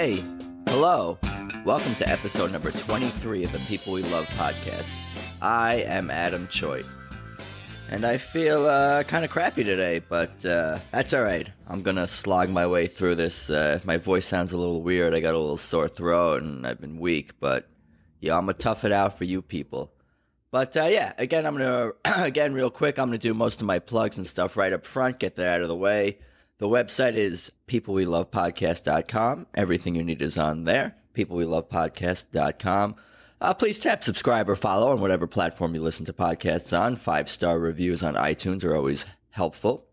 Hey, hello. Welcome to episode number 23 of the People We Love podcast. I am Adam Choi. And I feel kind of crappy today, but that's all right. I'm going to slog my way through this. My voice sounds a little weird. I got a little sore throat and I've been weak, but yeah, I'm going to tough it out for you people. But again, I'm going to, real quick, I'm going to do most of my plugs and stuff right up front, get that out of the way. The website is peoplewelovepodcast.com. Everything you need is on there, peoplewelovepodcast.com. Please tap subscribe or follow on whatever platform you listen to podcasts on. 5-star reviews on iTunes are always helpful.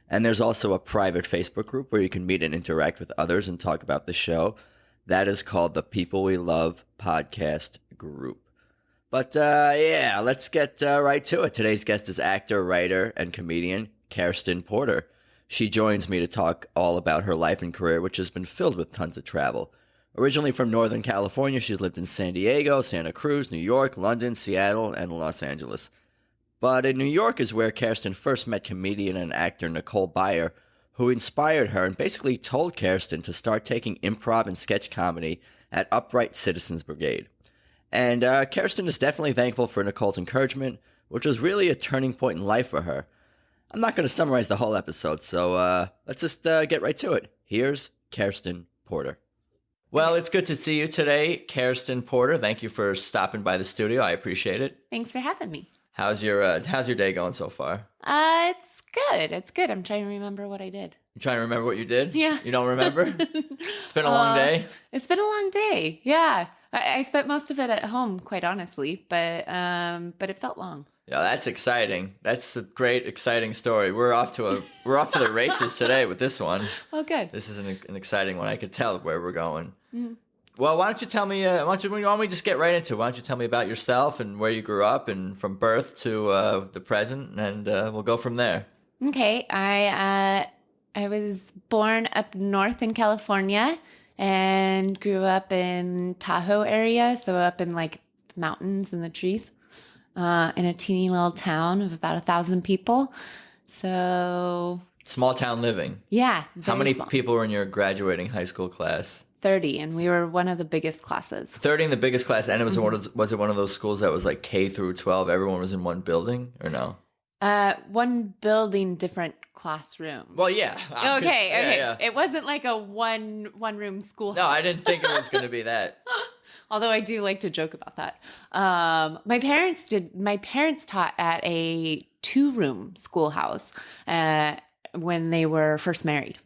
And there's also a private Facebook group where you can meet and interact with others and talk about the show. That is called the People We Love Podcast Group. But let's get right to it. Today's guest is actor, writer, and comedian Kerstin Porter. She joins me to talk all about her life and career, which has been filled with tons of travel. Originally from Northern California, she's lived in San Diego, Santa Cruz, New York, London, Seattle, and Los Angeles. But in New York is where Kerstin first met comedian and actor Nicole Byer, who inspired her and basically told Kerstin to start taking improv and sketch comedy at Upright Citizens Brigade. And Kerstin is definitely thankful for Nicole's encouragement, which was really a turning point in life for her. I'm not going to summarize the whole episode, so let's just get right to it. Here's Kerstin Porter. Well, it's good to see you today, Kerstin Porter. Thank you for stopping by the studio. I appreciate it. Thanks for having me. How's your day going so far? It's good. It's good. I'm trying to remember what I did. You trying to remember what you did? Yeah. You don't remember? It's been a long day? It's been a long day. Yeah. I spent most of it at home, quite honestly, but it felt long. Yeah, that's exciting. That's a great, exciting story. We're off to the races today with this one. Oh, good. This is an exciting one. I could tell where we're going. Mm. Well, why don't you tell me? Why don't we just get right into it? Why don't you tell me about yourself and where you grew up and from birth to the present, and we'll go from there. Okay, I was born up north in California and grew up in Tahoe area, so up in like the mountains and the trees. In a teeny little town of about 1,000 people. So small town living. Yeah. How many small. people were in your graduating high school class? 30, and we were one of the biggest classes. 30 in the biggest class, and it was was it one of those schools that was like K through 12? Everyone was in one building, or no? One building, different classroom. Well, yeah. Okay. Yeah. It wasn't like a one room schoolhouse. No, I didn't think it was going to be that. Although I do like to joke about that. My parents taught at a 2-room schoolhouse when they were first married.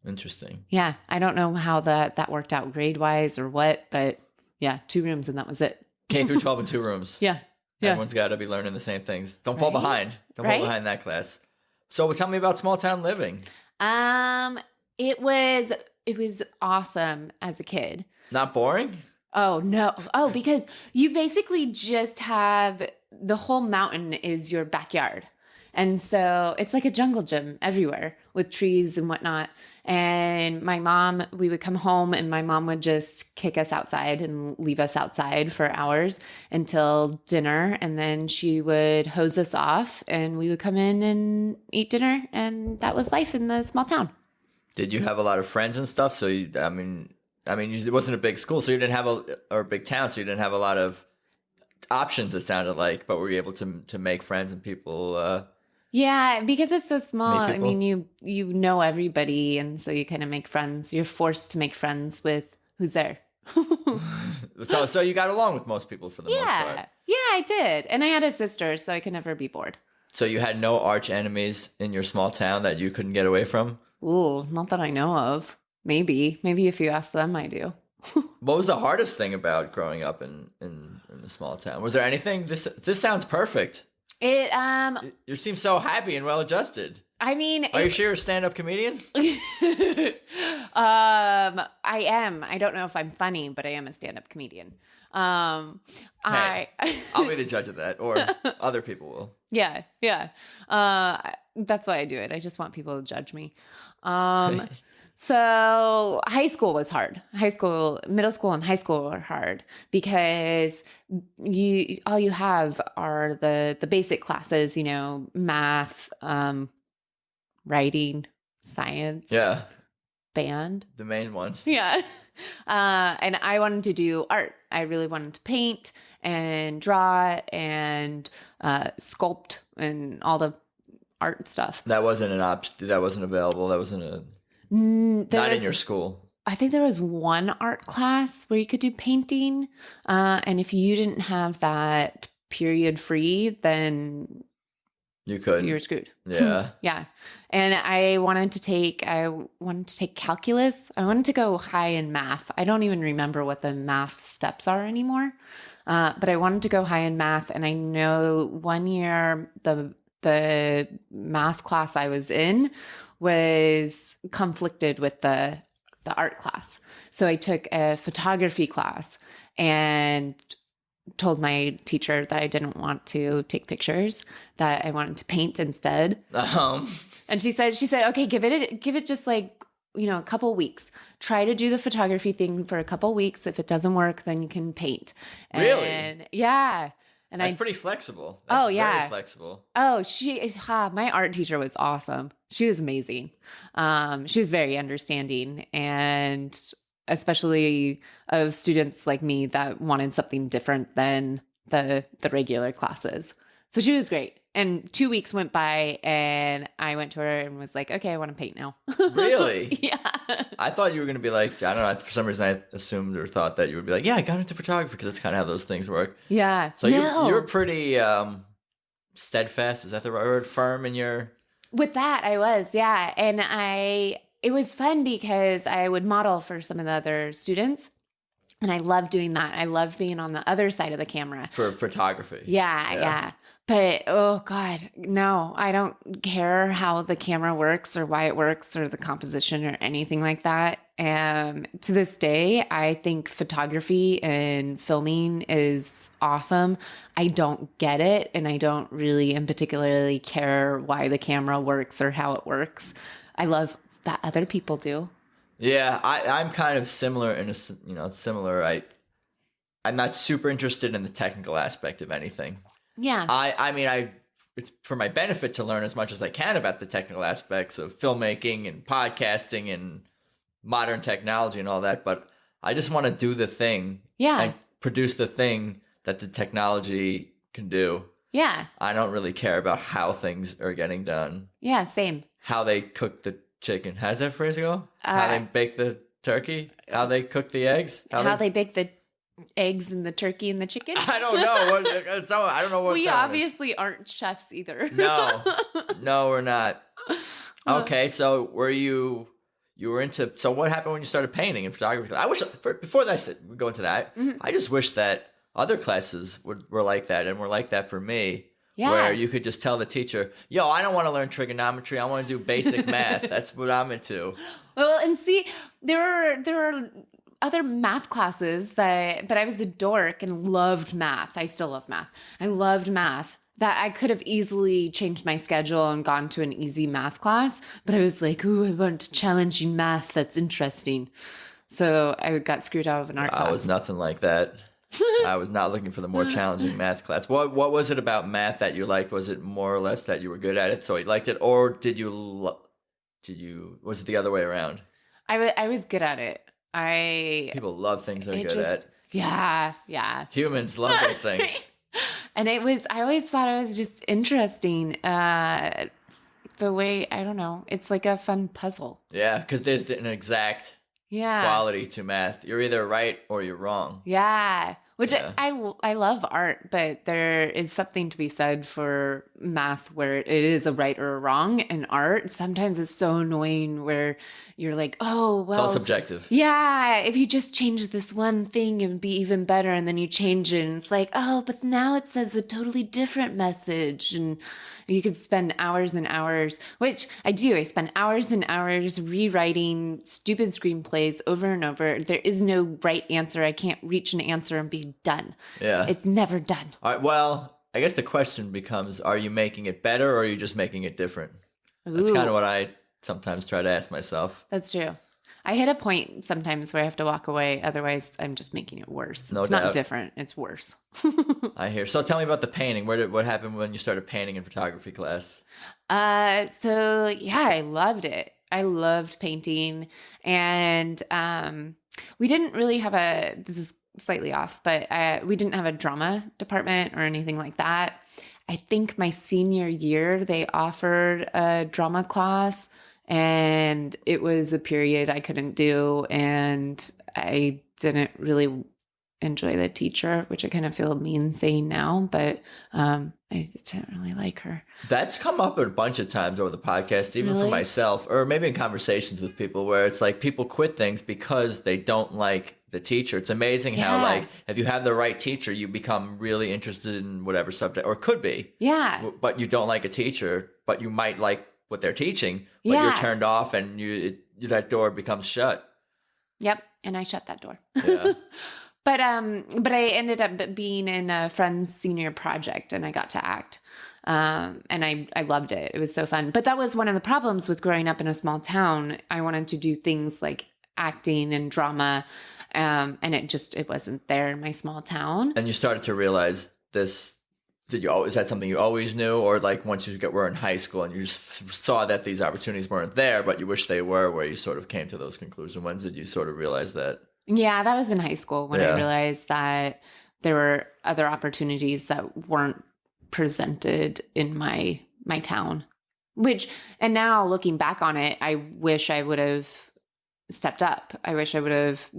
Interesting. Yeah, I don't know how that worked out grade wise or what, but yeah, 2 rooms and that was it. K through 12 in 2 rooms. Yeah. Everyone's got to be learning the same things. Don't fall behind. Don't fall behind that class. So tell me about small town living. It was awesome as a kid. Not boring? Oh, no. Oh, because you basically just have the whole mountain is your backyard. And so it's like a jungle gym everywhere with trees and whatnot. And we would come home and my mom would just kick us outside and leave us outside for hours until dinner. And then she would hose us off and we would come in and eat dinner. And that was life in the small town. Did you have a lot of friends and stuff? So, it wasn't a big school, so you didn't have or a big town, so you didn't have a lot of options, it sounded like, but were you able to make friends and people? Yeah, because it's so small. I mean, you know everybody, and so you kind of make friends. You're forced to make friends with who's there. So you got along with most people for the most part. Yeah, I did. And I had a sister, so I could never be bored. So you had no arch enemies in your small town that you couldn't get away from? Ooh, not that I know of. Maybe if you ask them, I do. What was the hardest thing about growing up in the small town? Was there anything? This sounds perfect. You seem so happy and well adjusted. I mean, are you sure you're a stand-up comedian? I am. I don't know if I'm funny, but I am a stand-up comedian. I'll be the judge of that, or other people will. Yeah. That's why I do it. I just want people to judge me. So high school was hard. Middle school and high school were hard because all you have are the basic classes, math, writing, science. Yeah. band. The main ones. Yeah. And I wanted to do art. I really wanted to paint and draw and sculpt and all the art stuff. That wasn't an option. That wasn't available. That wasn't a not in your school. I think there was one art class where you could do painting. And if you didn't have that period free, then you were screwed. Yeah. Yeah. And I wanted to take calculus. I wanted to go high in math. I don't even remember what the math steps are anymore. But I wanted to go high in math. And I know one year the math class I was in was conflicted with the art class. So I took a photography class and told my teacher that I didn't want to take pictures, that I wanted to paint instead. And she said, okay, give it just like, a couple weeks. Try to do the photography thing for a couple weeks. If it doesn't work, then you can paint. Really? Yeah. And that's pretty flexible. That's very flexible. Oh, my art teacher was awesome. She was amazing. She was very understanding, and especially of students like me that wanted something different than the regular classes. So she was great. And 2 weeks went by and I went to her and was like, okay, I want to paint now. Really? Yeah. I thought you were going to be like, I don't know. For some reason, I assumed or thought that you would be like, yeah, I got into photography because that's kind of how those things work. Yeah. So you're pretty steadfast. Is that the right word? Firm in your... With that, I was, yeah. And it was fun because I would model for some of the other students. And I love doing that. I love being on the other side of the camera. For photography. Yeah. But, oh God, no, I don't care how the camera works or why it works or the composition or anything like that. To this day, I think photography and filming is awesome. I don't get it. And I don't really in particularly care why the camera works or how it works. I love that other people do. Yeah, I'm kind of similar I'm not super interested in the technical aspect of anything. Yeah. I mean, it's for my benefit to learn as much as I can about the technical aspects of filmmaking and podcasting and modern technology and all that, but I just want to do the thing. Yeah. And produce the thing that the technology can do. Yeah. I don't really care about how things are getting done. Yeah, same. How they cook the chicken. How does that phrase go? How they bake the turkey? How they cook the eggs? How they bake the eggs and the turkey and the chicken? I don't know. I don't know what we obviously aren't chefs either. No, we're not. Okay, so you were into, so what happened when you started painting and photography? I wish, before we go into that, I just wish that other classes were like that and were like that for me. Yeah. Where you could just tell the teacher, yo, I don't want to learn trigonometry. I want to do basic math. That's what I'm into. Well, and see, there are other math classes but I was a dork and loved math. I still love math. I loved math. That I could have easily changed my schedule and gone to an easy math class, but I was like, ooh, I want challenging math. That's interesting. So I got screwed out of an art class. I was nothing like that. I was not looking for the more challenging math class. What was it about math that you liked? Was it more or less that you were good at it, so you liked it, or was it the other way around? I was good at it. People love things they're good at. Yeah. Humans love those things. And I always thought it was just interesting. The way, I don't know, it's like a fun puzzle. Yeah, because there's an exact quality to math. You're either right or you're wrong. Yeah. Which I love art, but there is something to be said for math where it is a right or a wrong. And art sometimes is so annoying where you're like, oh, well. It's all subjective. Yeah. If you just change this one thing, it would be even better. And then you change it and it's like, oh, but now it says a totally different message. And you could spend hours and hours, which I do. I spend hours and hours rewriting stupid screenplays over and over. There is no right answer. I can't reach an answer and be done. Yeah. It's never done. All right, well, I guess the question becomes, are you making it better or are you just making it different? Ooh. That's kind of what I sometimes try to ask myself. That's true. I hit a point sometimes where I have to walk away. Otherwise, I'm just making it worse. It's not different. It's worse. I hear. So tell me about the painting. What happened when you started painting in photography class? I loved it. I loved painting. And we didn't really have this is slightly off, but we didn't have a drama department or anything like that. I think my senior year, they offered a drama class, and it was a period I couldn't do. And I didn't really enjoy the teacher, which I kind of feel mean saying now, but I didn't really like her. That's come up a bunch of times over the podcast, even for myself, or maybe in conversations with people, where it's like people quit things because they don't like the teacher. It's amazing how, like, if you have the right teacher, you become really interested in whatever subject, or could be. Yeah. But you don't like a teacher, but you might like what they're teaching, but you're turned off, and that door becomes shut. Yep. And I shut that door. Yeah. But I ended up being in a friend's senior project, and I got to act. And I loved it. It was so fun. But that was one of the problems with growing up in a small town. I wanted to do things like acting and drama. And it wasn't there in my small town. And you started to realize this. Is that something you always knew? Or like once you were in high school and you just saw that these opportunities weren't there, but you wish they were, where you sort of came to those conclusions? When did you sort of realize that? Yeah, that was in high school when I realized that there were other opportunities that weren't presented in my town. And now looking back on it, I wish I would have stepped up. I wish I would have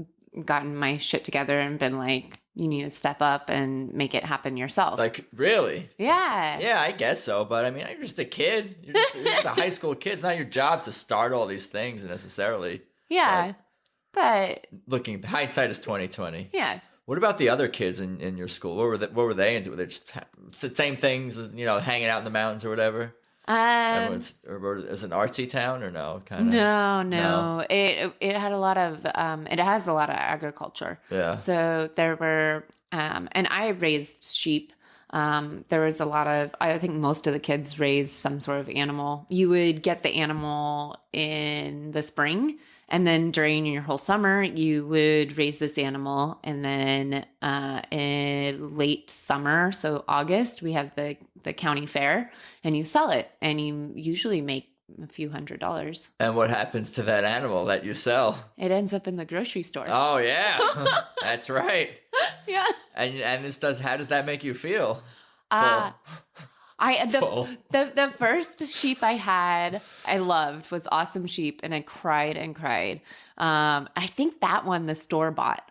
gotten my shit together and been like, you need to step up and make it happen yourself. Like, really? Yeah. Yeah, I guess so. But I mean, you're just a kid. You're just a high school kid. It's not your job to start all these things necessarily. Yeah. But looking, hindsight is 20/20. Yeah. What about the other kids in your school? What were they into? Were they just the same things, hanging out in the mountains or whatever? Or is it an artsy town or no? Kind of. No. It had a lot of it has a lot of agriculture. Yeah. So there were and I raised sheep. There was a lot of, I think most of the kids raised some sort of animal. You would get the animal in the spring, and then during your whole summer, you would raise this animal. And then in late summer, so August, we have the county fair, and you sell it, and you usually make a few $100s. And what happens to that animal that you sell? It ends up in the grocery store. Oh, yeah. That's right. Yeah. And how does that make you feel? The first sheep I had, I loved, was Awesome Sheep, and I cried and cried. I think that one the store bought.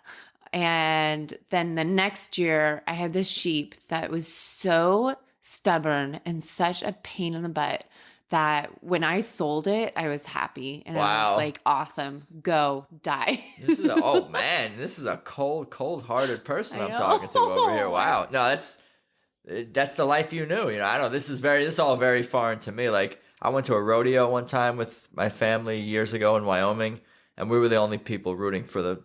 And then the next year I had this sheep that was so stubborn and such a pain in the butt that when I sold it, I was happy. And I was like, awesome, go die. This is a cold-hearted person I'm talking to over here. Wow. No, that's the life you knew. I don't know. This is all very foreign to me. Like, I went to a rodeo one time with my family years ago in Wyoming, and we were the only people rooting for the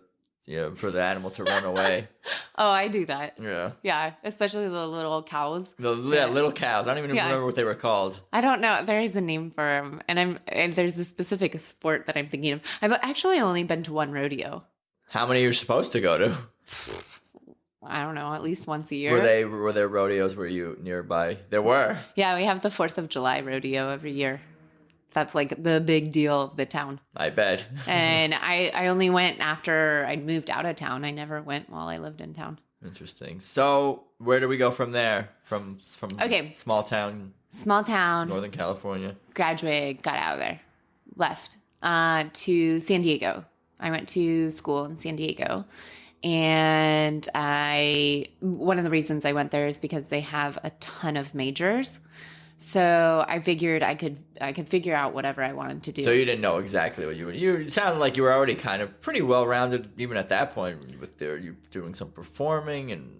animal to run away. Oh, I do that. Yeah. Yeah, especially the little cows. Little cows. I don't even remember what they were called. I don't know. There is a name for them, and there's a specific sport that I'm thinking of. I've actually only been to one rodeo. How many are you supposed to go to? I don't know, at least once a year. Were there rodeos were you nearby? There were. Yeah, we have the 4th of July rodeo every year. That's like the big deal of the town. I bet. And I only went after I'd moved out of town. I never went while I lived in town. Interesting. So where do we go from there? From small town, Northern California. Graduated, got out of there, left to San Diego. I went to school in San Diego. And one of the reasons I went there is because they have a ton of majors. So I figured I could figure out whatever I wanted to do. So you didn't know exactly what you sounded like you were already kind of pretty well-rounded even at that point you doing some performing and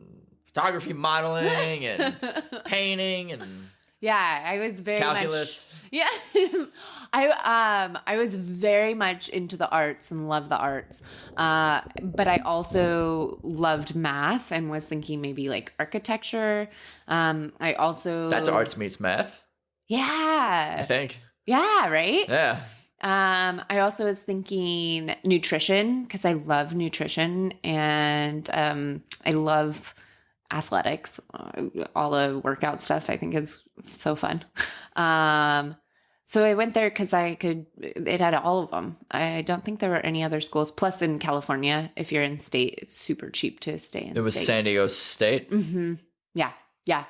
photography, modeling and painting and yeah, I was very calculus. Yeah. I was very much into the arts and loved the arts. But I also loved math and was thinking maybe like architecture. That's arts meets math. Yeah. I think. Yeah, right? Yeah. I also was thinking nutrition because I love nutrition and I love all the workout stuff. I think is so fun. So I went there because it had all of them. I don't think there were any other schools. Plus in California, if you're in state, it's super cheap to stay in state. It was San Diego State? Mm-hmm. Yeah. Yeah.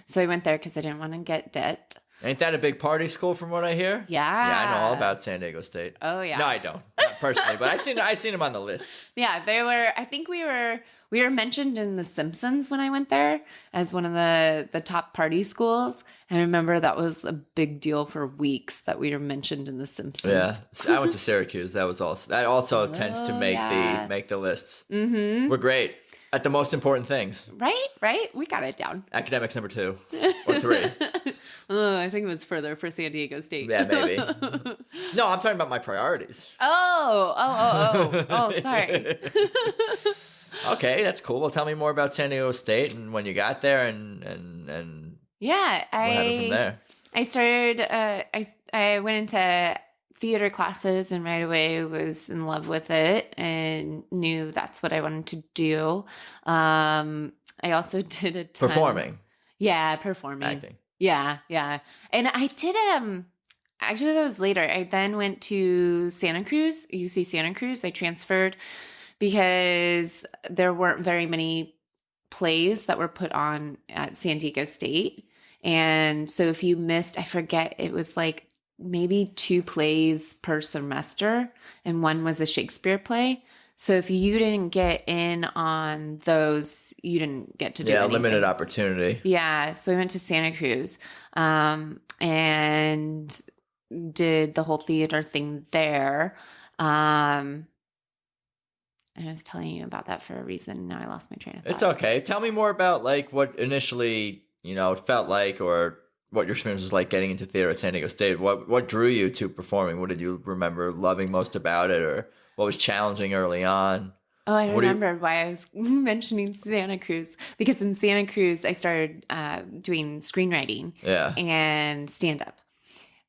So I went there because I didn't want to get debt. Ain't that a big party school from what I hear? Yeah. Yeah, I know all about San Diego State. Oh, yeah. No, I don't. Not personally, but I seen them on the list. Yeah, they were, I think we were mentioned in The Simpsons when I went there as one of the top party schools. I remember that was a big deal for weeks that we were mentioned in The Simpsons. Yeah. I went to Syracuse. That also tends to make the lists. Mm-hmm. We're great at the most important things. Right? We got it down. Academics number 2 or 3. Oh, I think it was further for San Diego State. Yeah, maybe. No, I'm talking about my priorities. Oh, sorry. Okay, that's cool. Well, tell me more about San Diego State and when you got there and yeah, what happened from there. I started. I went into theater classes and right away was in love with it and knew that's what I wanted to do. I also did a ton. Performing. Yeah, performing. Acting. Yeah. And I did actually that was later. I then went to Santa Cruz, UC Santa Cruz. I transferred because there weren't very many plays that were put on at San Diego State. And so if you missed, I forget, it was like maybe 2 plays per semester, and one was a Shakespeare play. So if you didn't get in on those, you didn't get to do anything. Limited opportunity. Yeah. So I went to Santa Cruz and did the whole theater thing there. I was telling you about that for a reason. Now I lost my train of thought. It's okay. Tell me more about like what initially, it felt like, or what your experience was like getting into theater at San Diego State. What drew you to performing? What did you remember loving most about it, or what was challenging early on? Oh, I remember why I was mentioning Santa Cruz, because in Santa Cruz I started doing screenwriting and stand-up.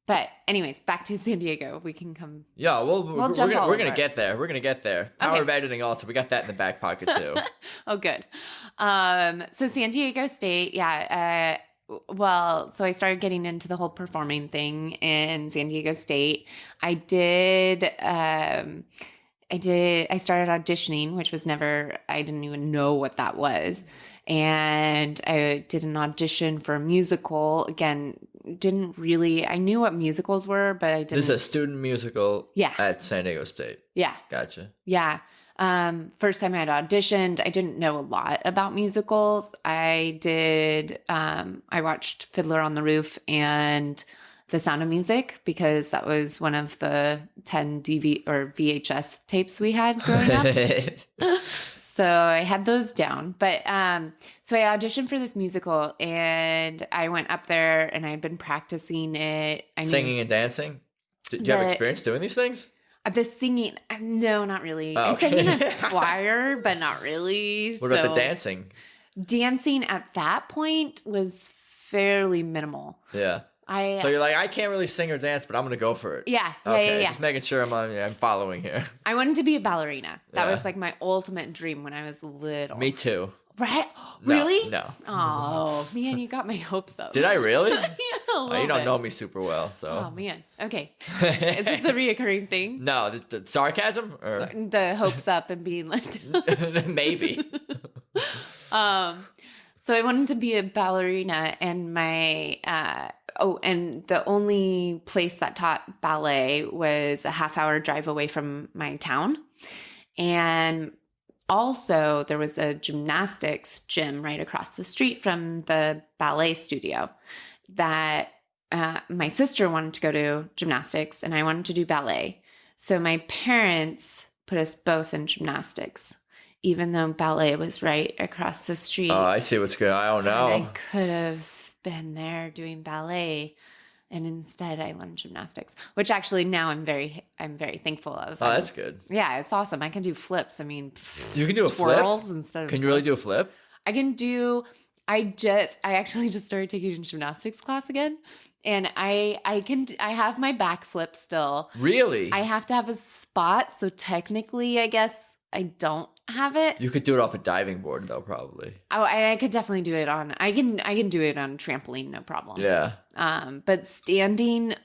But anyways, back to San Diego. We can come. Yeah, we're gonna get there. We're gonna get there. Power of editing also. We got that in the back pocket too. Oh, good. So San Diego State, yeah. So I started getting into the whole performing thing in San Diego State. I started auditioning, which was I didn't even know what that was. And I did an audition for a musical. Again, I knew what musicals were, but I didn't. This is a student musical at San Diego State. Yeah. Gotcha. Yeah. First time I had auditioned, I didn't know a lot about musicals. I watched Fiddler on the Roof and The Sound of Music because that was one of the 10 DV or VHS tapes we had growing up. So I had those down. But so I auditioned for this musical and I went up there and I'd been practicing it. Singing and dancing? Did you have experience doing these things? The singing, no, not really. Oh, okay. I sang in a choir, but not really. What about the dancing? Dancing at that point was fairly minimal. Yeah. So you're like, I can't really sing or dance, but I'm going to go for it. Yeah. Okay, just making sure I'm following here. I wanted to be a ballerina. That was like my ultimate dream when I was little. Me too. Right? Really? No. Oh, man, you got my hopes up. Did I really? Yeah, you don't know me super well, so. Oh, man. Okay. Is this a reoccurring thing? No, the sarcasm? Or? The hopes up and being let down? Maybe. So I wanted to be a ballerina, and and the only place that taught ballet was a half-hour drive away from my town. And also there was a gymnastics gym right across the street from the ballet studio that my sister wanted to go to gymnastics and I wanted to do ballet. So my parents put us both in gymnastics, even though ballet was right across the street. Oh, I see what's good. I don't know. I could have been there doing ballet, and instead I learned gymnastics, which actually now I'm very thankful of. Oh, that's good. Yeah, it's awesome. I can do flips. I mean, you can do a twirls flip instead of. Can you really do a flip? I can do. I actually just started taking a gymnastics class again, and I have my back flip still. Really? I have to have a spot, so technically, I guess I don't have it. You could do it off a diving board though, probably. Oh, I could definitely do it on. I can do it on trampoline, no problem. Yeah. But standing,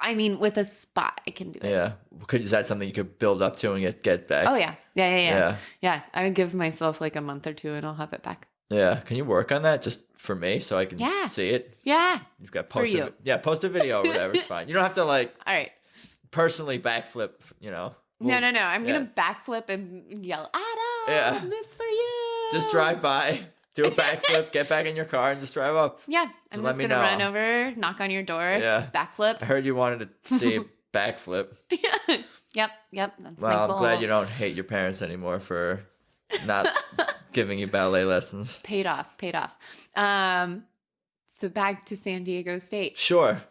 I mean, with a spot, I can do it. Yeah. Is that something you could build up to and get back? Oh, yeah. Yeah. I would give myself like a month or two and I'll have it back. Yeah. Can you work on that just for me so I can see it? Yeah. You've got For you. post a video or whatever. It's fine. You don't have to like All right. personally backflip, No. I'm going to backflip and yell, Adam, it's for you. Just drive by, do a backflip, get back in your car and just drive up. Yeah. I'm just going to run over, knock on your door, backflip. I heard you wanted to see a backflip. Yep. That's my Well, goal. I'm glad you don't hate your parents anymore for not giving you ballet lessons. Paid off. So back to San Diego State. Sure.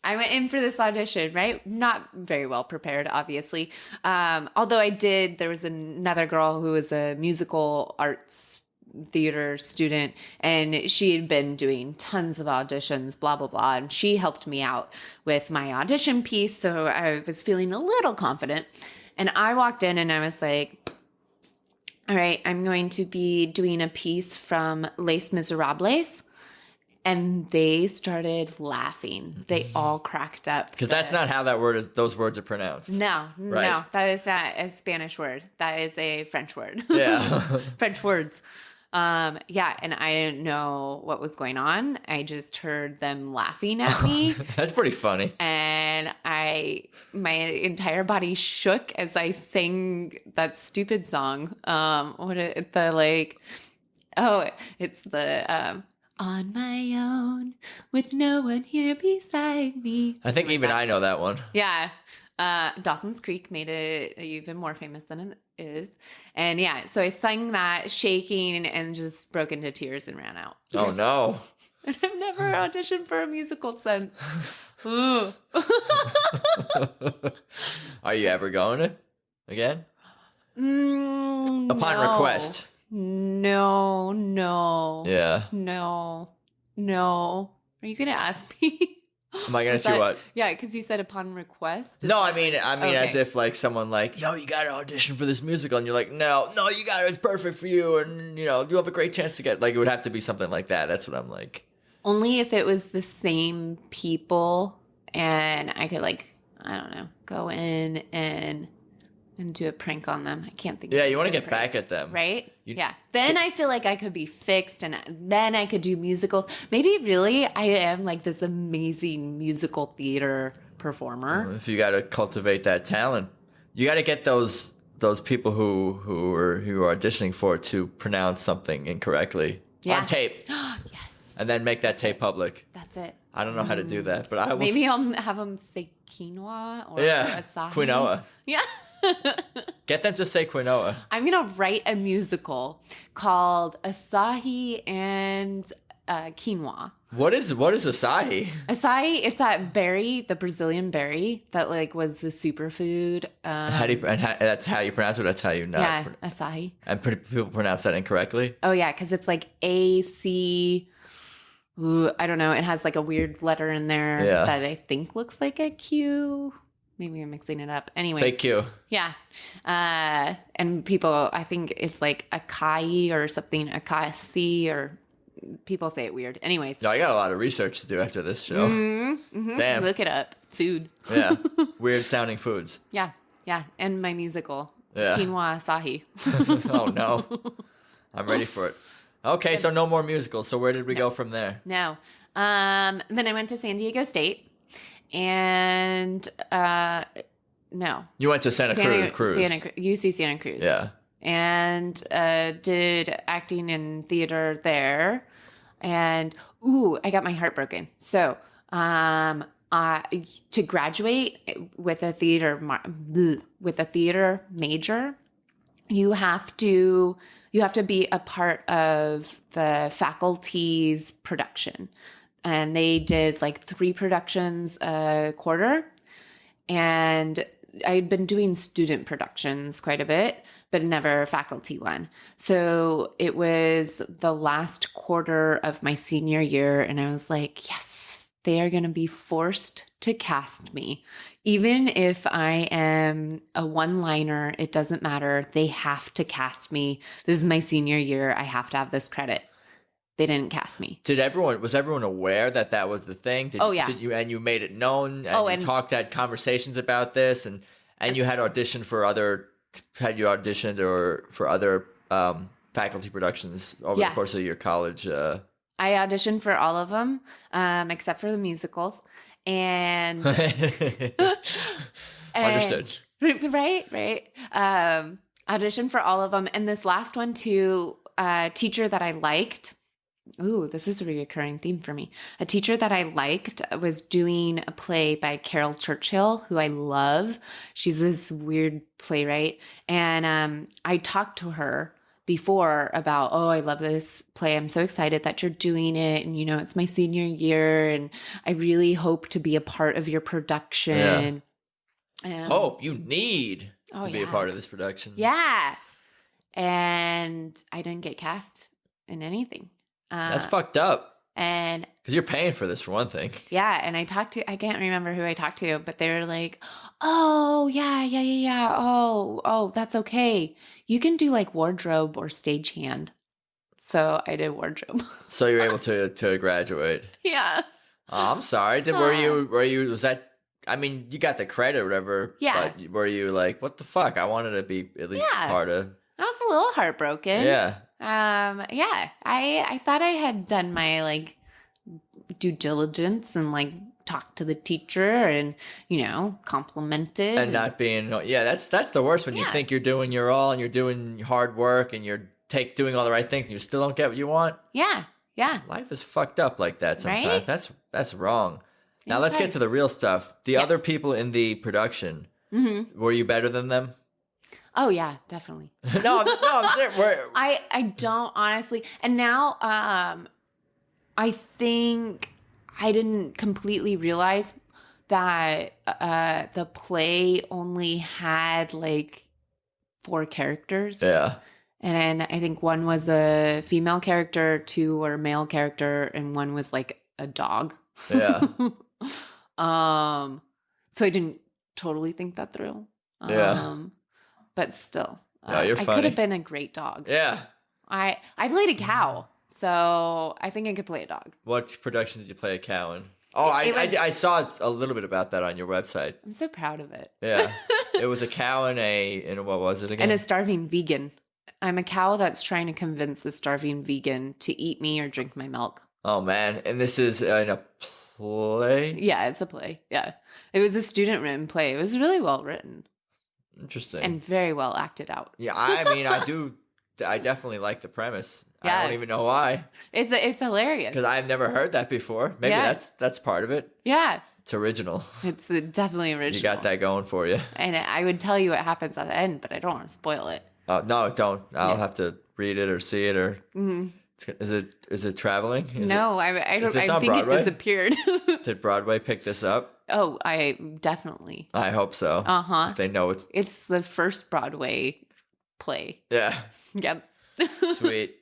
I went in for this audition, right? Not very well prepared, obviously. Although there was another girl who was a musical arts theater student, and she had been doing tons of auditions, blah, blah, blah. And she helped me out with my audition piece. So I was feeling a little confident. And I walked in and I was like, all right, I'm going to be doing a piece from Les Miserables. And they started laughing. They all cracked up. Because that's not how those words are pronounced. No, right. No, that is not a Spanish word. That is a French word. Yeah. French words. Yeah, and I didn't know what was going on. I just heard them laughing at me. That's pretty funny. And my entire body shook as I sang that stupid song. It's the on my own with no one here beside me. I think even I know that one. Yeah. Dawson's Creek made it even more famous than it is. And yeah, so I sang that shaking and just broke into tears and ran out. Oh no. And I've never auditioned for a musical since. Ooh. Are you ever going to again? Upon No. request. No. Yeah. No. Are you going to ask me? Am I gonna see what? Yeah, because you said upon request. No, I mean, Okay. as if like someone like, yo, you got to audition for this musical, and you're like, no, you got it. It's perfect for you, and you have a great chance to get. Like, it would have to be something like that. That's what I'm like. Only if it was the same people, and I could go in and do a prank on them. I can't think. Yeah, of you want to a get prank. back at them, right? Yeah. Then I feel like I could be fixed, and then I could do musicals. Maybe really I am like this amazing musical theater performer. If you got to cultivate that talent, you got to get those people who are auditioning for it to pronounce something incorrectly on tape. Yes. And then make that tape public. That's it. I don't know how to do that, but I will. Maybe I'll have them say quinoa or acai. Quinoa. Yeah. Get them to say quinoa. I'm going to write a musical called Asahi and Quinoa. What is acai? Acai, it's that berry, the Brazilian berry that was the superfood. That's how you pronounce it. That's how you not. Yeah, acai. And people pronounce that incorrectly. Oh yeah, because it's like AC. Ooh, I don't know. It has like a weird letter in there that I think looks like a Q. Maybe I'm mixing it up. Anyway. Fake Q. Yeah. And people, I think it's like acai or something, akasi, or people say it weird. Anyways. No, I got a lot of research to do after this show. Mm-hmm. Damn. Look it up. Food. Yeah. Weird sounding foods. Yeah. And my musical. Yeah. Quinoa Asahi. Oh, no. I'm ready for it. Okay, so no more musicals. So where did we go from there? No. Then I went to San Diego State. And no. You went to Santa Cruz. UC Santa Cruz. Yeah. And did acting and theater there. And I got my heart broken. So to graduate with a theater major, you have to be a part of the faculty's production. And they did 3 productions a quarter. And I'd been doing student productions quite a bit, but never a faculty one. So it was the last quarter of my senior year. And I was like, yes, they are going to be forced to cast me. Even if I am a one-liner, it doesn't matter. They have to cast me. This is my senior year. I have to have this credit. they didn't cast me. Was everyone aware that was the thing? Oh, yeah. And you made it known, and you had conversations about this, and you had auditioned for other faculty productions over the course of your college. I auditioned for all of them, except for the musicals, and understood. Right. Auditioned for all of them, and this last one too. A teacher that I liked. Ooh, this is a recurring theme for me. A teacher that I liked was doing a play by Carol Churchill, who I love. She's this weird playwright. And I talked to her before about, I love this play. I'm so excited that you're doing it. And, it's my senior year. And I really hope to be a part of your production. Yeah. Hope you need to be a part of this production. Yeah. And I didn't get cast in anything. That's fucked up. And because you're paying for this for one thing. Yeah. And I can't remember who I talked to, but they were like, oh, yeah. Oh, that's okay. You can do like wardrobe or stagehand. So I did wardrobe. So you were able to graduate. Yeah. Oh, I'm sorry. Were you, was that, I mean, you got the credit or whatever. Yeah. But were you like, what the fuck? I wanted to be at least part of. I was a little heartbroken. Yeah. I thought I had done my like due diligence and like talked to the teacher and complimented and not being that's the worst when you think you're doing your all and you're doing hard work and you're doing all the right things and you still don't get what you want. Yeah. Life is fucked up like that sometimes. Right? That's wrong. Now let's get to the real stuff. The other people in the production, were you better than them? Oh yeah, definitely. no, I'm serious. I don't honestly. And now, I think I didn't completely realize that the play only had like 4 characters. Yeah. And I think one was a female character, 2 were a male character, and 1 was like a dog. Yeah. So I didn't totally think that through. But still, you're funny. I could have been a great dog. Yeah. I played a cow, so I think I could play a dog. What production did you play a cow in? Oh, I saw a little bit about that on your website. I'm so proud of it. Yeah. It was a cow and what was it again? And a starving vegan. I'm a cow that's trying to convince a starving vegan to eat me or drink my milk. Oh, man. And this is in a play? Yeah, it's a play. Yeah. It was a student-written play. It was really well written. Interesting. And very well acted out. Yeah, I mean, I definitely like the premise. Yeah. I don't even know why. It's hilarious. Because I've never heard that before. Maybe that's part of it. Yeah. It's original. It's definitely original. You got that going for you. And I would tell you what happens at the end, but I don't want to spoil it. No, don't. I'll have to read it or see it or... Mm-hmm. Is it traveling? I don't. I think Broadway? It disappeared. Did Broadway pick this up? Oh, I definitely. I hope so. If they know it's the first Broadway play. Yeah. Yep. Sweet.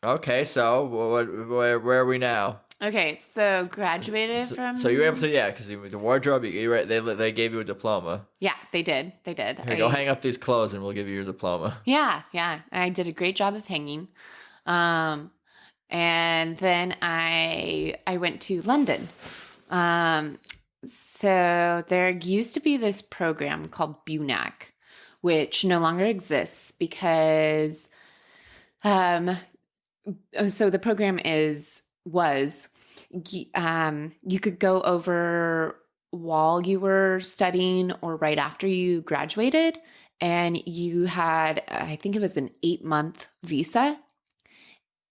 Okay, so where are we now? Okay, so graduated from. So you were able to because the wardrobe they gave you a diploma. Yeah, they did. Here, go hang up these clothes and we'll give you your diploma. Yeah. I did a great job of hanging. And then I went to London. So there used to be this program called BUNAC, which no longer exists because, so the program was you could go over while you were studying or right after you graduated, and you had, I think it was an 8-month visa.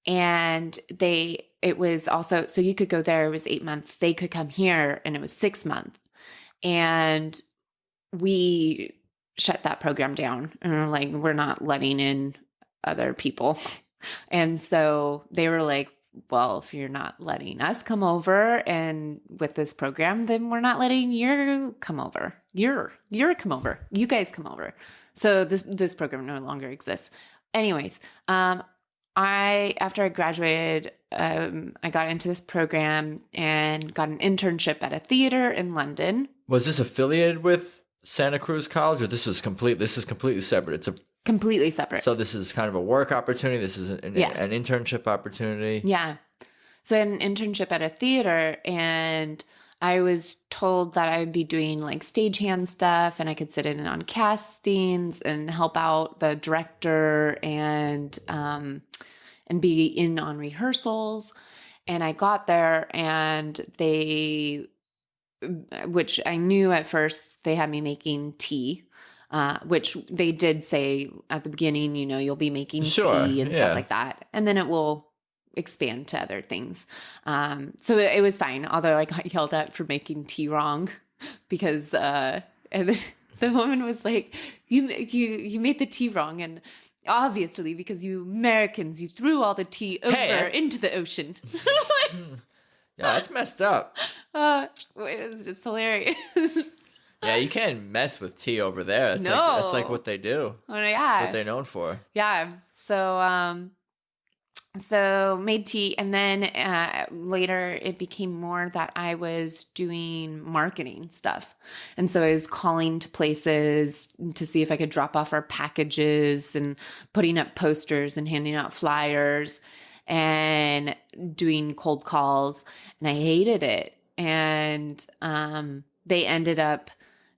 And it was also, so you could go there, it was 8 months. They could come here and it was 6 months. And we shut that program down and we're like, we're not letting in other people. And so they were like, well, if you're not letting us come over and with this program, then we're not letting you come over. You're come over. You guys come over. So this program no longer exists. Anyways, after I graduated, I got into this program and got an internship at a theater in London. Was this affiliated with Santa Cruz College, or this is completely separate? Completely separate. So this is kind of a work opportunity. This is an internship opportunity. Yeah. So I had an internship at a theater, and I was told that I would be doing like stagehand stuff, and I could sit in on castings and help out the director and be in on rehearsals. And I got there, and which I knew at first, they had me making tea. Which they did say at the beginning, you'll be making tea and stuff like that. And then it will expand to other things. So it was fine. Although I got yelled at for making tea wrong because, and the woman was like, you made the tea wrong. And obviously because you Americans, you threw all the tea over into the ocean. Yeah, that's messed up. It was just hilarious. Yeah, you can't mess with tea over there. That's like what they do. Oh, yeah. What they're known for. Yeah. So made tea, and then later it became more that I was doing marketing stuff. And so I was calling to places to see if I could drop off our packages and putting up posters and handing out flyers and doing cold calls. And I hated it. And they ended up,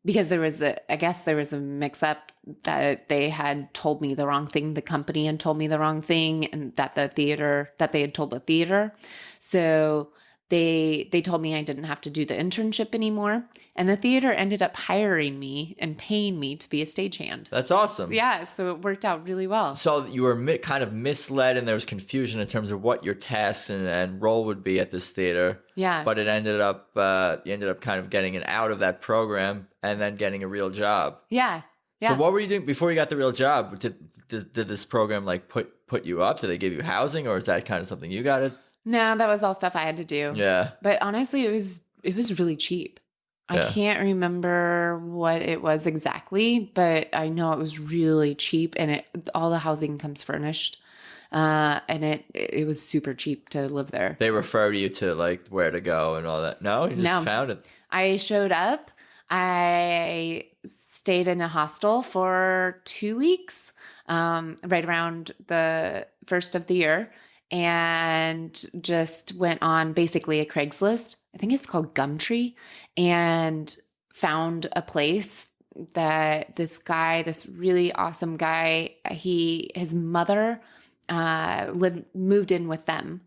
because there was a mix-up that they had told me the wrong thing. The company had told me the wrong thing, and that they had told the theater. So they told me I didn't have to do the internship anymore. And the theater ended up hiring me and paying me to be a stagehand. That's awesome. Yeah, so it worked out really well. So you were kind of misled, and there was confusion in terms of what your tasks and role would be at this theater. Yeah. But it ended up, you ended up kind of getting out of that program and then getting a real job. Yeah. Yeah. So what were you doing before you got the real job? Did this program like put you up? Did they give you housing, or is that kind of something you got to? No, that was all stuff I had to do. Yeah. But honestly, it was really cheap. I can't remember what it was exactly, but I know it was really cheap, and all the housing comes furnished. And it was super cheap to live there. They refer you to like where to go and all that. No, you just found it. I showed up. I stayed in a hostel for 2 weeks, right around the first of the year, and just went on basically a Craigslist. I think it's called Gumtree, and found a place that this really awesome guy, his mother moved in with them.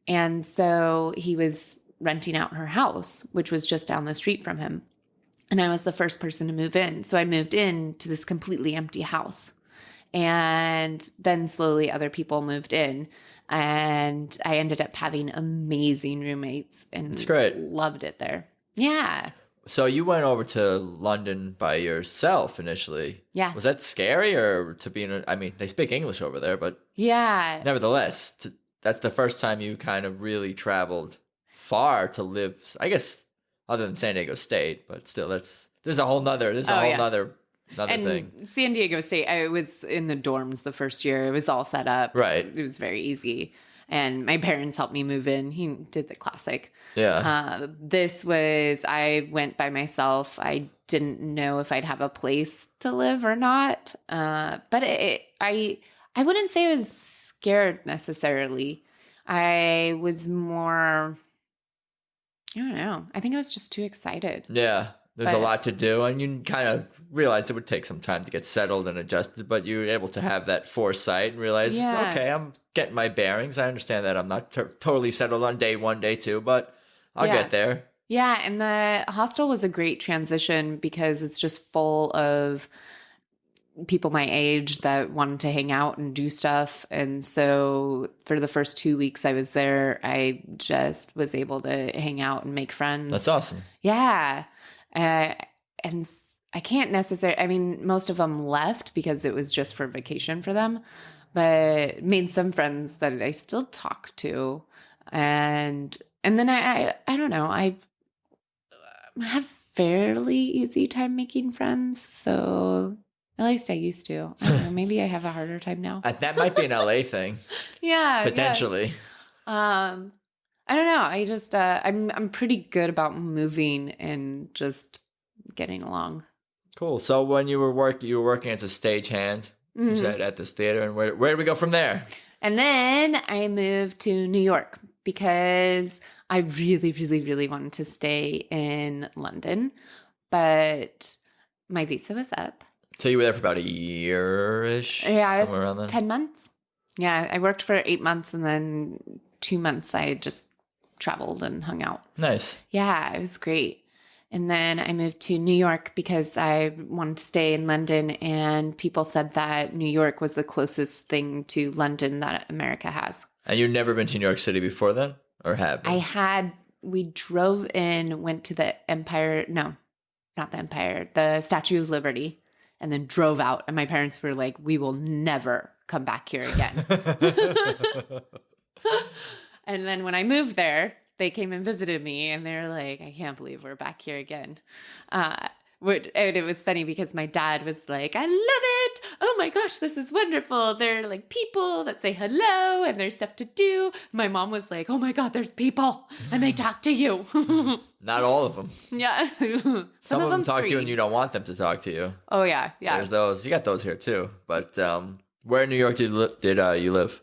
And so he was renting out her house, which was just down the street from him. And I was the first person to move in. So I moved in to this completely empty house. And then slowly other people moved in. And I ended up having amazing roommates, and it's great. Loved it there. Yeah. So you went over to London by yourself initially. Yeah. Was that scary, or to be I mean, they speak English over there, but yeah. Nevertheless, that's the first time you kind of really traveled far to live, I guess, other than San Diego State, but still there's a whole nother thing. San Diego State, I was in the dorms the first year. It was all set up. Right. It was very easy. And my parents helped me move in. He did the classic. Yeah. I went by myself. I didn't know if I'd have a place to live or not. But I wouldn't say I was scared necessarily. I was more, I don't know. I think I was just too excited. Yeah. There's a lot to do, and you kind of realized it would take some time to get settled and adjusted, but you were able to have that foresight and realize, okay, I'm getting my bearings. I understand that I'm not totally settled on day one, day two, but I'll get there. Yeah, and the hostel was a great transition because it's just full of people my age that wanted to hang out and do stuff. And so for the first 2 weeks I was there, I just was able to hang out and make friends. That's awesome. Yeah. And I can't necessarily, I mean, most of them left because it was just for vacation for them, but made some friends that I still talk to. And then I don't know, I have fairly easy time making friends. So at least I used to. I don't know, maybe I have a harder time now. That might be an LA thing. Yeah. Potentially. Yeah. I don't know. I just I'm pretty good about moving and just getting along. Cool. So when you were working as a stagehand, You said at this theater, and where did we go from there? And then I moved to New York because I really, really, really wanted to stay in London, but my visa was up. So you were there for about a year-ish? Yeah, somewhere around then? 10 months. Yeah, I worked for 8 months, and then 2 months I just traveled and hung out. Nice. Yeah, it was great. And then I moved to New York because I wanted to stay in London, and people said that New York was the closest thing to London that America has. And you've never been to New York City before then? Or have been? We drove in, went to the Empire, no, not the Empire, the Statue of Liberty, and then drove out. And my parents were like, we will never come back here again. And then when I moved there, they came and visited me, and they're like, I can't believe we're back here again. And it was funny because my dad was like, I love it. Oh my gosh, this is wonderful. There are like people that say hello and there's stuff to do. My mom was like, oh my God, there's people and they talk to you. Not all of them. Yeah. Some of them talk to you and you don't want them to talk to you. Oh yeah. Yeah. There's those. You got those here too. But where in New York did you live?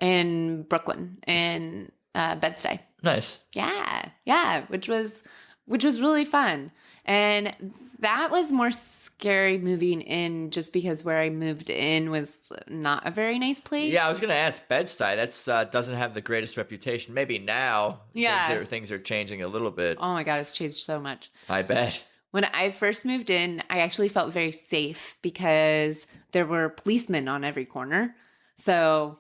In Brooklyn, in Bed-Stuy. Nice. Yeah, which was really fun. And that was more scary moving in just because where I moved in was not a very nice place. Yeah, I was going to ask Bed-Stuy. That's doesn't have the greatest reputation. Maybe now things are changing a little bit. Oh my God, it's changed so much. I bet. When I first moved in, I actually felt very safe because there were policemen on every corner. So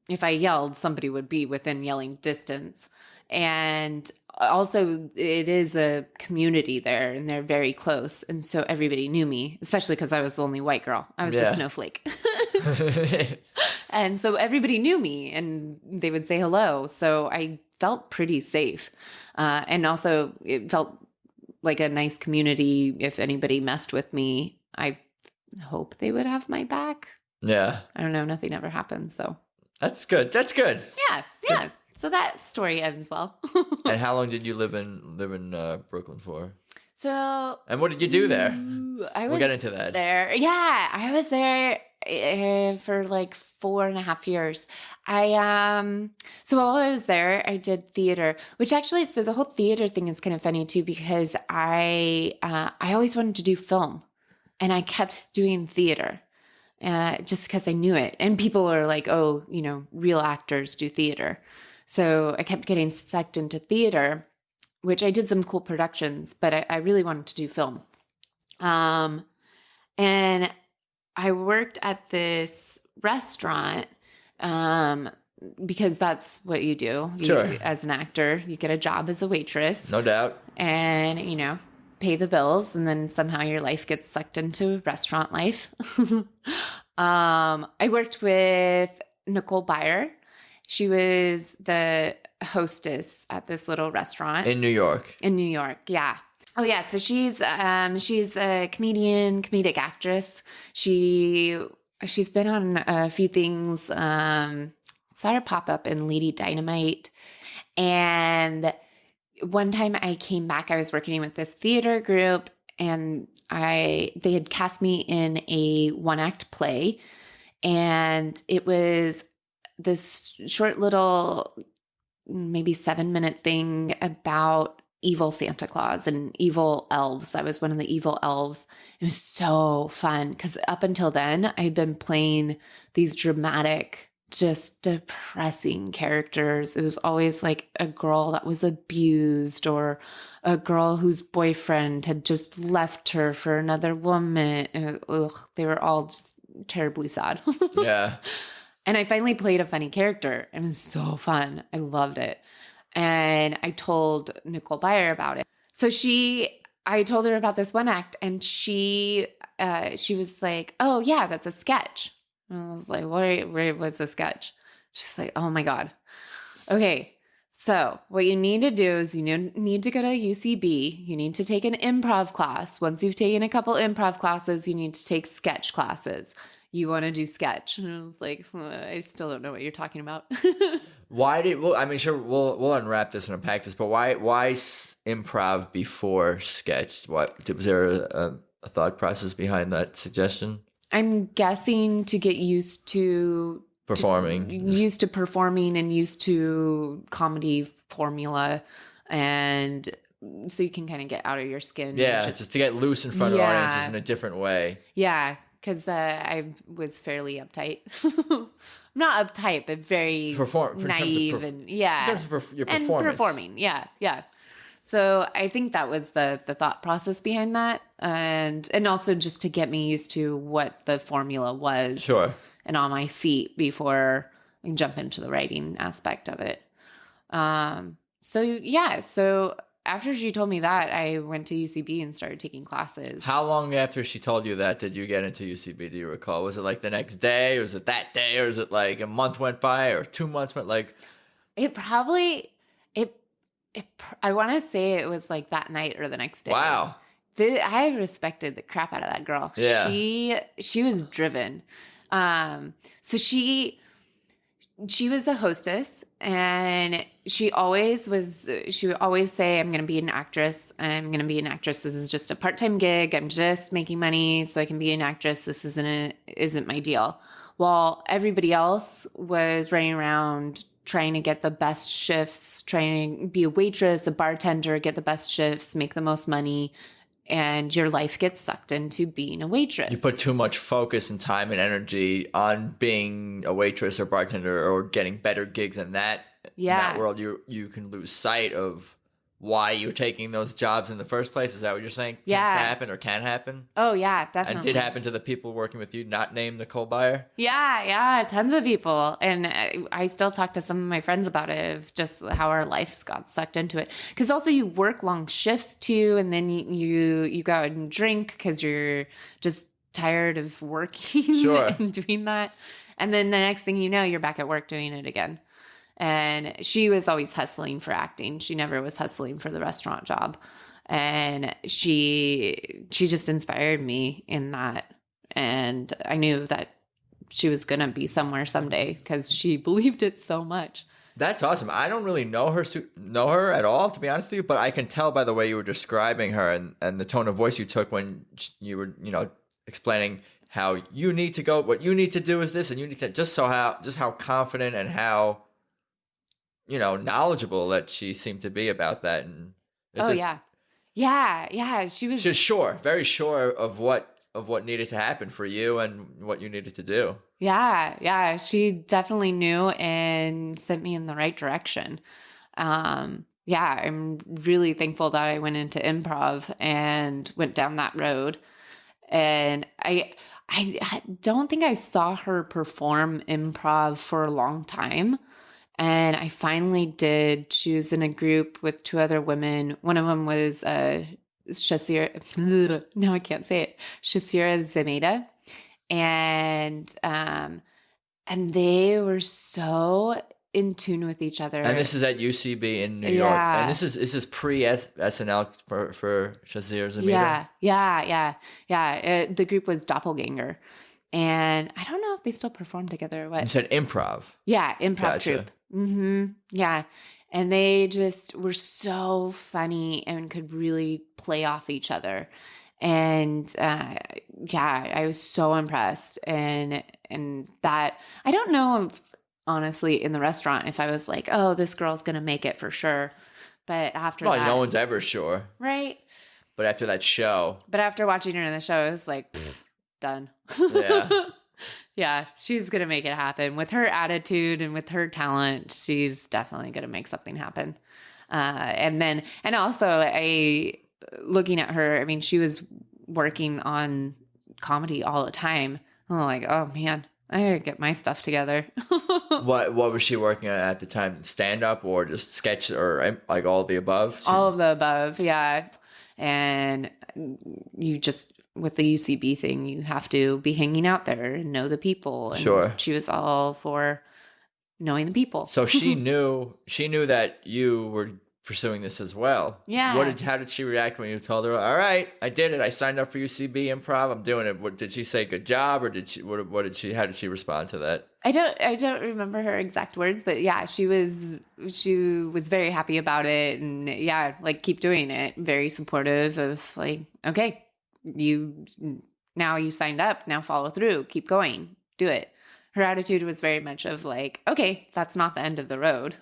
if I yelled, somebody would be within yelling distance. And also, it is a community there, and they're very close. And so everybody knew me, especially because I was the only white girl. I was the snowflake. And so everybody knew me, and they would say hello. So I felt pretty safe. And also, it felt like a nice community. If anybody messed with me, I hope they would have my back. Yeah. I don't know. Nothing ever happened, so. That's good. Yeah. Good. So that story ends well. And how long did you live in Brooklyn for? And what did you do there? We'll get into that. I was there for like 4.5 years. So while I was there, I did theater, which actually, so the whole theater thing is kind of funny too, because I always wanted to do film, and I kept doing theater. Just because I knew it. And people are like, oh, real actors do theater. So I kept getting sucked into theater, which I did some cool productions, but I really wanted to do film. And I worked at this restaurant because that's what you do. Sure. As an actor, you get a job as a waitress. No doubt. And, pay the bills, and then somehow your life gets sucked into restaurant life. I worked with Nicole Byer. She was the hostess at this little restaurant in New York. Yeah. Oh yeah. So she's a comedic actress. She's been on a few things. Saw her pop up in Lady Dynamite, and one time I came back, I was working with this theater group, and they had cast me in a one-act play, and it was this short little, maybe 7-minute thing about evil Santa Claus and evil elves. I was one of the evil elves. It was so fun because up until then, I'd been playing these dramatic, just depressing characters. It was always like a girl that was abused, or a girl whose boyfriend had just left her for another woman. They were all just terribly sad. Yeah. And I finally played a funny character. It was so fun. I loved it. And I told Nicole Byer about it. So I told her about this one act, and she was like, oh yeah, that's a sketch. And I was like, what's a sketch? She's like, oh my God. Okay. So what you need to do is you need to go to UCB. You need to take an improv class. Once you've taken a couple improv classes, you need to take sketch classes. You want to do sketch. And I was like, I still don't know what you're talking about. Sure, we'll unwrap this and unpack this, but why improv before sketch? Was there a thought process behind that suggestion? I'm guessing to get used to Performing. used to performing and used to comedy formula, and so you can kind of get out of your skin. Yeah, and just to get loose in front of audiences in a different way. Yeah, because I was fairly uptight. Not uptight, but very naive and in terms of your performance. And performing. Yeah. So I think that was the thought process behind that, and also just to get me used to what the formula was. Sure. And on my feet before I jump into the writing aspect of it. So after she told me that, I went to UCB and started taking classes. How long after she told you that did you get into UCB? Do you recall? Was it like the next day, or was it that day, or was it like a month went by, or 2 months went like? It probably I want to say it was like that night or the next day. Wow. I respected the crap out of that girl. Yeah. She was driven. So she was a hostess, and she would always say, I'm going to be an actress. I'm going to be an actress. This is just a part-time gig. I'm just making money so I can be an actress. This isn't my deal. While everybody else was running around trying to get the best shifts, trying to be a waitress, a bartender, get the best shifts, make the most money, and your life gets sucked into being a waitress. You put too much focus and time and energy on being a waitress or bartender or getting better gigs in that world. You can lose sight of why you're taking those jobs in the first place. Is that what you're saying? Tends to happen or can happen? Oh, yeah, definitely. And did happen to the people working with you, not named Nicole Byer? Yeah, tons of people. And I still talk to some of my friends about it, of just how our lives got sucked into it. Because also you work long shifts too, and then you go out and drink because you're just tired of working and doing that. And then the next thing you know, you're back at work doing it again. And she was always hustling for acting. She never was hustling for the restaurant job. And she just inspired me in that. And I knew that she was going to be somewhere someday because she believed it so much. That's awesome. I don't really know her at all, to be honest with you, but I can tell by the way you were describing her and the tone of voice you took when you were, explaining how you need to go, what you need to do is this, and you need to how confident and how knowledgeable that she seemed to be about that. And yeah. She was very sure of what needed to happen for you and what you needed to do. Yeah. She definitely knew and sent me in the right direction. I'm really thankful that I went into improv and went down that road. And I don't think I saw her perform improv for a long time. And I finally did. She was in a group with two other women. One of them was Shasira. No, I can't say it. Shasira Zemeda. And they were so in tune with each other. And this is at UCB in New York. And this is pre SNL for Shasira Zemeda. Yeah. The group was Doppelganger. And I don't know if they still perform together or what. You said improv. Yeah, improv Gotcha. troupe. Mm-hmm. Yeah. And they just were so funny and could really play off each other. And I was so impressed. And that, I don't know if, honestly, in the restaurant, if I was like, oh, this girl's going to make it for sure. But after that. No one's ever sure. Right. But after that show. But after watching her in the show, it was like, done. Yeah. Yeah, she's going to make it happen. With her attitude and with her talent, she's definitely going to make something happen. And also, looking at her, I mean, she was working on comedy all the time. I'm like, oh man, I gotta get my stuff together. What was she working on at the time? Stand up or just sketch or like all of the above? All of the above, yeah. And you just, with the UCB thing, you have to be hanging out there and know the people. And sure. She was all for knowing the people. So she knew that you were pursuing this as well. Yeah. How did she react when you told her, all right, I did it. I signed up for UCB improv. I'm doing it. Did she say good job, or how did she respond to that? I don't remember her exact words, but yeah, she was very happy about it. And yeah, like, keep doing it. Very supportive of like, okay, you now you signed up, now follow through, keep going, do it. Her attitude was very much of like, okay, that's not the end of the road.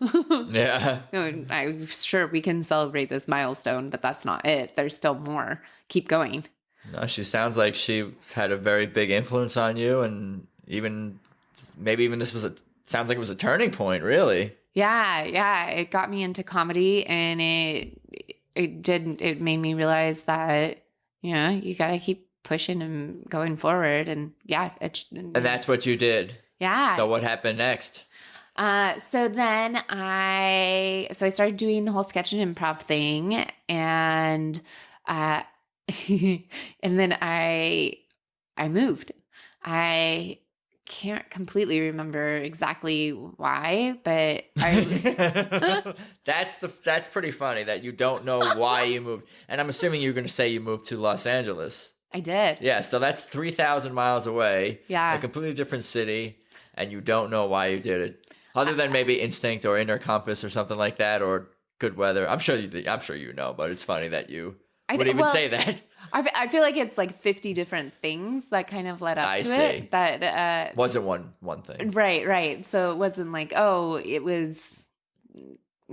Yeah. I'm sure we can celebrate this milestone, but that's not it. There's still more. Keep going. No, she sounds like she had a very big influence on you, and maybe even this sounds like it was a turning point, really. Yeah. It got me into comedy, and it made me realize that, you got to keep pushing and going forward. And and that's what you did. Yeah. So what happened next? So then I started doing the whole sketch and improv thing, and and then I moved. I can't completely remember exactly why, but that's pretty funny that you don't know why you moved. And I'm assuming you're going to say you moved to Los Angeles. I did. Yeah, so that's 3,000 miles away. Yeah. A completely different city, and you don't know why you did it. Other than maybe instinct or inner compass or something like that, or good weather. I'm sure you know, but it's funny that you would even say that. I feel like it's like 50 different things that kind of led up to it. That wasn't one thing. Right. So it wasn't like, it was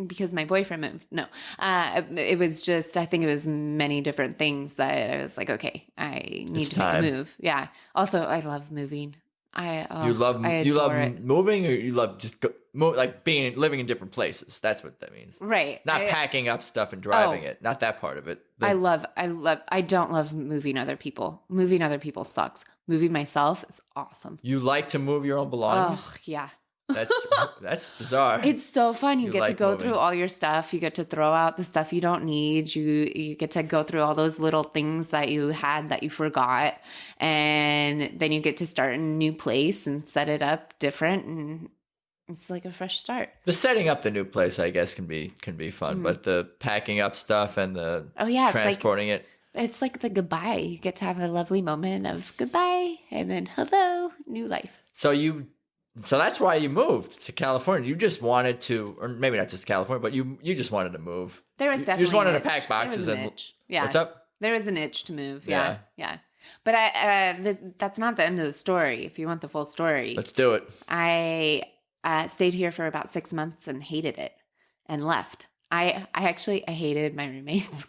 because my boyfriend moved. No, it was just, I think it was many different things that I was like, okay, I need to make a move. Yeah. Also, I love moving. You love moving, or you love just living in different places. That's what that means. Right. Not packing up stuff and driving it. Not that part of it. I don't love moving other people. Moving other people sucks. Moving myself is awesome. You like to move your own belongings? Oh, yeah. That's bizarre. It's so fun. You get to go moving. through all your stuff. You get to throw out the stuff you don't need. You get to go through all those little things that you had that you forgot. And then you get to start in a new place and set it up different, and it's like a fresh start. The setting up the new place, I guess, can be fun, but the packing up stuff and the transporting it. It's like the goodbye. You get to have a lovely moment of goodbye and then hello, new life. So that's why you moved to California. You just wanted to, or maybe not just California, but you just wanted to move. There was definitely you just wanted to pack boxes and itch. Yeah. What's up? There was an itch to move. Yeah. But that's not the end of the story. If you want the full story, let's do it. I stayed here for about 6 months and hated it and left. I hated my roommates.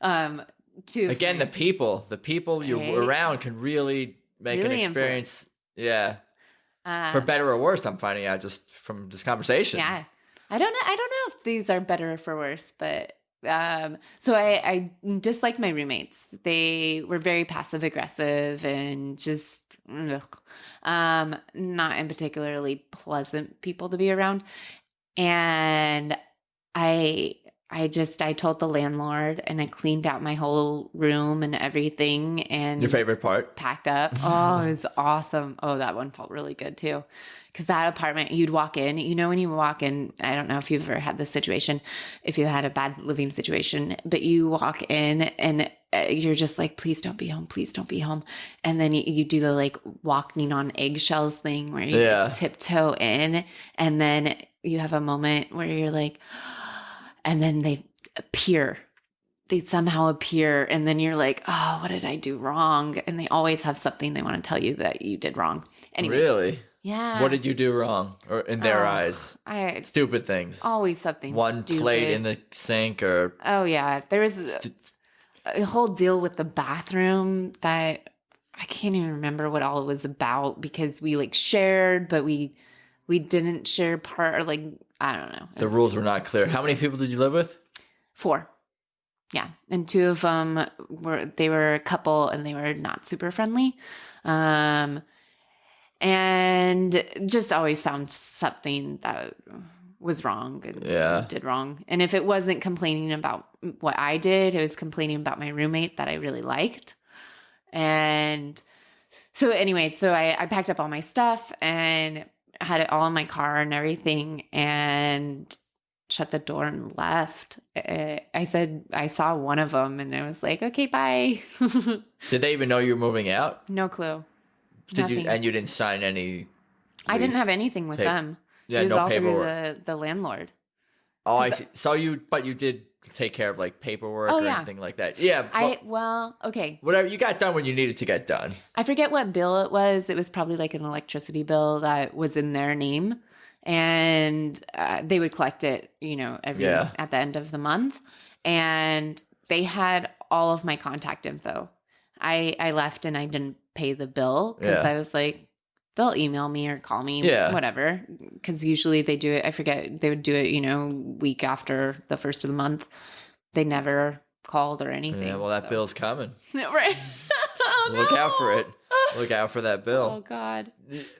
Again, the people you're around can really make an experience. Yeah. For better or worse, I'm finding out just from this conversation. Yeah. I don't know if these are better or for worse, but so I disliked my roommates. They were very passive aggressive and just not in particularly pleasant people to be around. And I told the landlord, and I cleaned out my whole room and everything. And your favorite part? Packed up. Oh, it was awesome. Oh, that one felt really good too. Because that apartment, you'd walk in, when you walk in, I don't know if you've ever had this situation, if you had a bad living situation, but you walk in and you're just like, please don't be home. Please don't be home. And then you do the like walking on eggshells thing where you tiptoe in, and then you have a moment where you're like, and then they somehow appear, and then you're like, oh, what did I do wrong? And they always have something they want to tell you that you did wrong. Anyways, really? Yeah. What did you do wrong, or in their eyes? Stupid things. Always something One stupid. plate in the sink, or... Oh, yeah. There was a whole deal with the bathroom that I can't even remember what all it was about, because we like shared, but we didn't share part, or like, I don't know. The rules were not clear. How many people did you live with? 4. Yeah. And 2 of them were a couple, and they were not super friendly. And just always found something that was wrong and did wrong. And if it wasn't complaining about what I did, it was complaining about my roommate that I really liked. And so anyway, I packed up all my stuff and had it all in my car and everything, and shut the door and left. I said, I saw one of them, and I was like, okay, bye. Did they even know you were moving out? No clue. And you didn't sign any? I didn't have anything with them. Yeah, it was no all paperwork. through the landlord. Oh, I see. So you did take care of like paperwork Oh, or yeah. anything like that? Yeah. Okay. Whatever, you got done when you needed to get done. I forget what bill it was. It was probably like an electricity bill that was in their name. And they would collect it, at the end of the month. And they had all of my contact info. I left and I didn't pay the bill because I was like, they'll email me or call me, whatever. Because usually they do it. I forget. They would do it, week after the first of the month. They never called or anything. Yeah, well, that bill's coming. Right. Look out for it. Look out for that bill. Oh, God.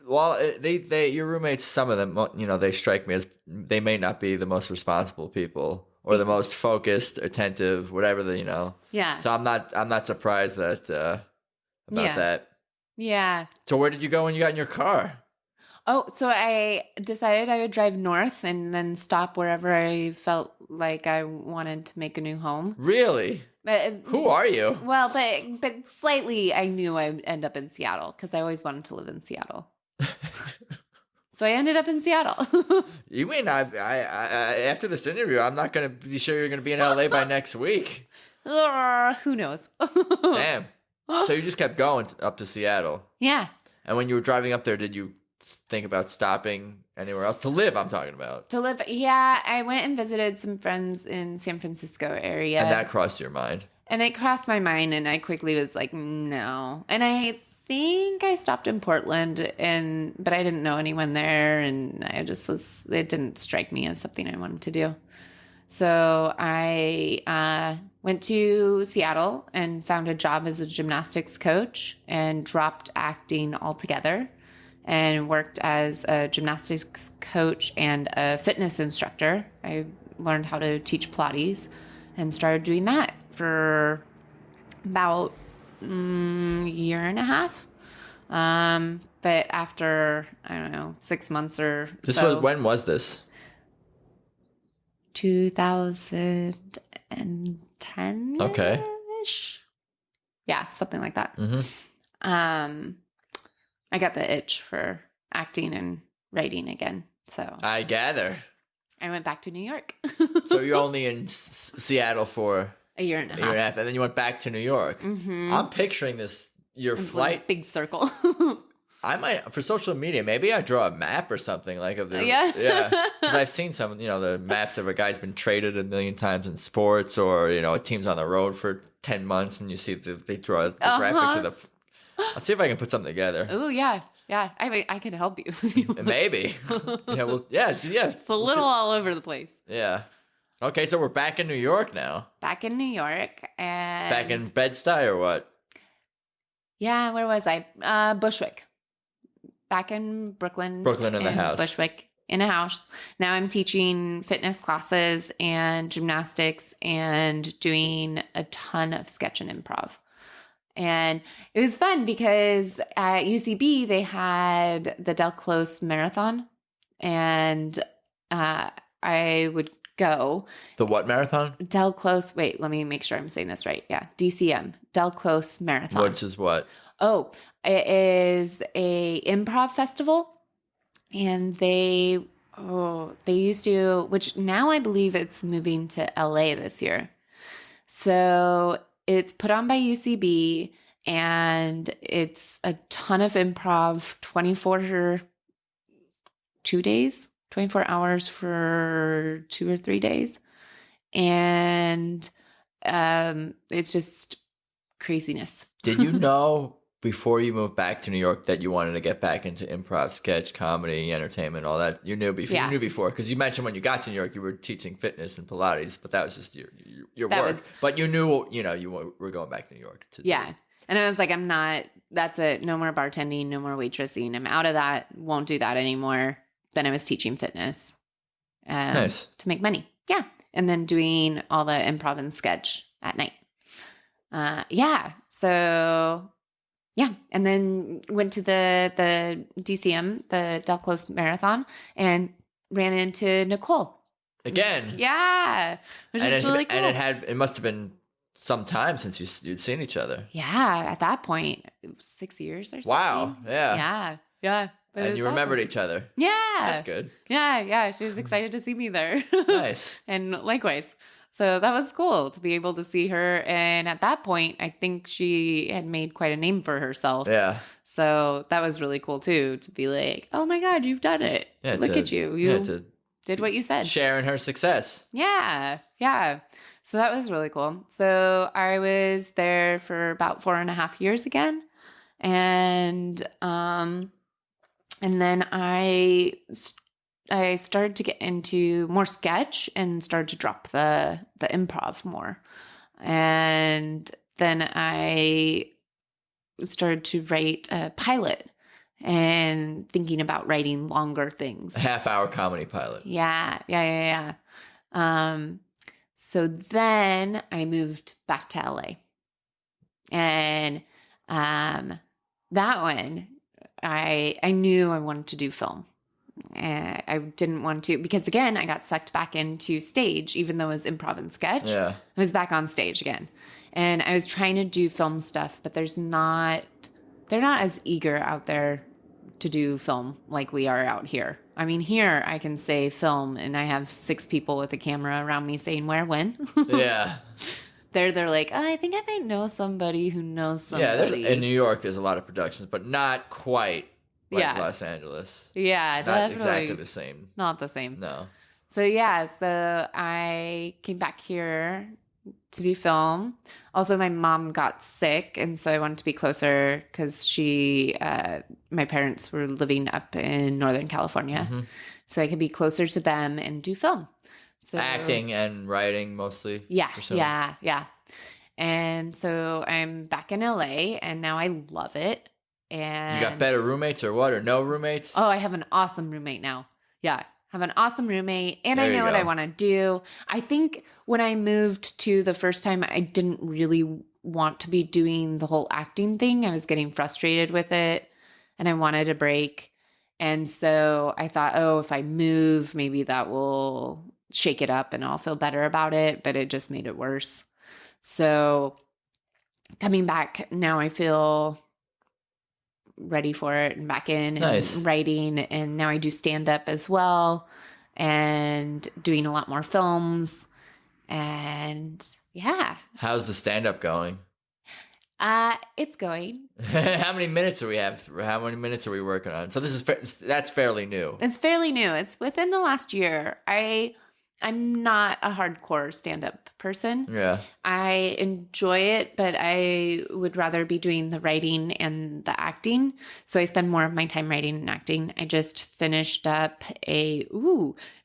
Well, your roommates, some of them, they strike me as they may not be the most responsible people or the most focused, attentive, whatever Yeah. So I'm not surprised that about that. Yeah. So where did you go when you got in your car? Oh, so I decided I would drive north and then stop wherever I felt like I wanted to make a new home. Really? But who are you? Well, but slightly I knew I would end up in Seattle because I always wanted to live in Seattle. So I ended up in Seattle. You mean I after this interview, I'm not going to be sure you're going to be in LA by next week. Who knows? Damn. So you just kept going up to Seattle. Yeah. And when you were driving up there, did you think about stopping anywhere else to live? I'm talking about to live. Yeah, I went and visited some friends in San Francisco area, and that crossed your mind. And it crossed my mind, and I quickly was like, no. And I think I stopped in Portland, but I didn't know anyone there, and I just it didn't strike me as something I wanted to do. So I went to Seattle and found a job as a gymnastics coach and dropped acting altogether and worked as a gymnastics coach and a fitness instructor. I learned how to teach Pilates and started doing that for about a year and a half. But after, I don't know, 6 months or so. When was this? 2010. Okay. Yeah, something like that. Mm-hmm. I got the itch for acting and writing again. So I gather. I went back to New York. So you're only in Seattle for a year and a half. And then you went back to New York. Mm-hmm. I'm picturing your flight. Big circle. I might, for social media, maybe I draw a map or something like of the Yeah. Because I've seen some, the maps of a guy's been traded 1,000,000 times in sports, or a team's on the road for 10 months, and you see they draw the graphics of the. I'll see if I can put something together. Oh yeah. I could help you. Maybe. Yeah. It's a little all over the place. Yeah. Okay, so we're back in New York now. Back in New York and back in Bed-Stuy or what? Yeah, where was I? Bushwick. Back in Brooklyn. Brooklyn in the house. Bushwick in a house. Now I'm teaching fitness classes and gymnastics and doing a ton of sketch and improv. And it was fun because at UCB they had the Del Close Marathon, and I would go. The what marathon? Del Close. Wait, let me make sure I'm saying this right. Yeah, DCM, Del Close Marathon. Which is what? Oh, it is a improv festival, and they used to, which now I believe it's moving to LA this year. So it's put on by UCB, and it's a ton of improv, 24 hours for 2 or 3 days. And it's just craziness. Did you know before you moved back to New York that you wanted to get back into improv, sketch, comedy, entertainment, all that? You knew before. Yeah. You knew before, because you mentioned when you got to New York you were teaching fitness and Pilates, but that was just your work. But you knew, you were going back to New York to yeah. And I was like, that's it. No more bartending, no more waitressing. I'm out of that. Won't do that anymore. Then I was teaching fitness nice. To make money. Yeah. And then doing all the improv and sketch at night. Yeah. So yeah. And then went to the DCM, the Del Close Marathon, and ran into Nicole. Again. Yeah. Which is really cool. And it must have been some time since you'd seen each other. Yeah. At that point, it was 6 years or something. Wow. Yeah. Yeah. Yeah. But and you remembered each other. Yeah. That's good. Yeah. Yeah. She was excited to see me there. Nice. And likewise. So that was cool to be able to see her. And at that point, I think she had made quite a name for herself. Yeah. So that was really cool too, to be like, oh my God, you've done it. Yeah, Look at you. You did what you said. Sharing her success. Yeah. Yeah. So that was really cool. So I was there for about 4.5 years again. And then I started to get into more sketch and started to drop the improv more. And then I started to write a pilot and thinking about writing longer things. A half-hour comedy pilot. Yeah. So then I moved back to LA. And that one, I knew I wanted to do film. And I didn't want to, because again, I got sucked back into stage, even though it was improv and sketch. Yeah. I was back on stage again. And I was trying to do film stuff, but they're not as eager out there to do film like we are out here. I mean, here I can say film and I have 6 people with a camera around me saying where, when. Yeah. They're like, oh, I think I might know somebody who knows somebody. Yeah, in New York, there's a lot of productions, but not quite like Los Angeles. Yeah, not definitely. exactly the same. Not the same. No. So I came back here to do film. Also, my mom got sick, and so I wanted to be closer because my parents were living up in Northern California. Mm-hmm. So I could be closer to them and do film. So, acting and writing mostly. Yeah. And so I'm back in LA, and now I love it. And you got better roommates or what? Or no roommates? Oh, I have an awesome roommate now. Yeah. Have an awesome roommate, and I know what I want to do. I think when I moved to the first time, I didn't really want to be doing the whole acting thing. I was getting frustrated with it, and I wanted a break. And so I thought, oh, if I move, maybe that will shake it up and I'll feel better about it. But it just made it worse. So coming back now, I feel ready for it and back in and writing. And now I do stand up as well and doing a lot more films. And yeah. How's the stand up going? It's going. How many minutes do we have? How many minutes are we working on? So that's fairly new. It's fairly new. It's within the last year. I'm not a hardcore stand-up person. Yeah. I enjoy it, but I would rather be doing the writing and the acting. So I spend more of my time writing and acting. I just finished up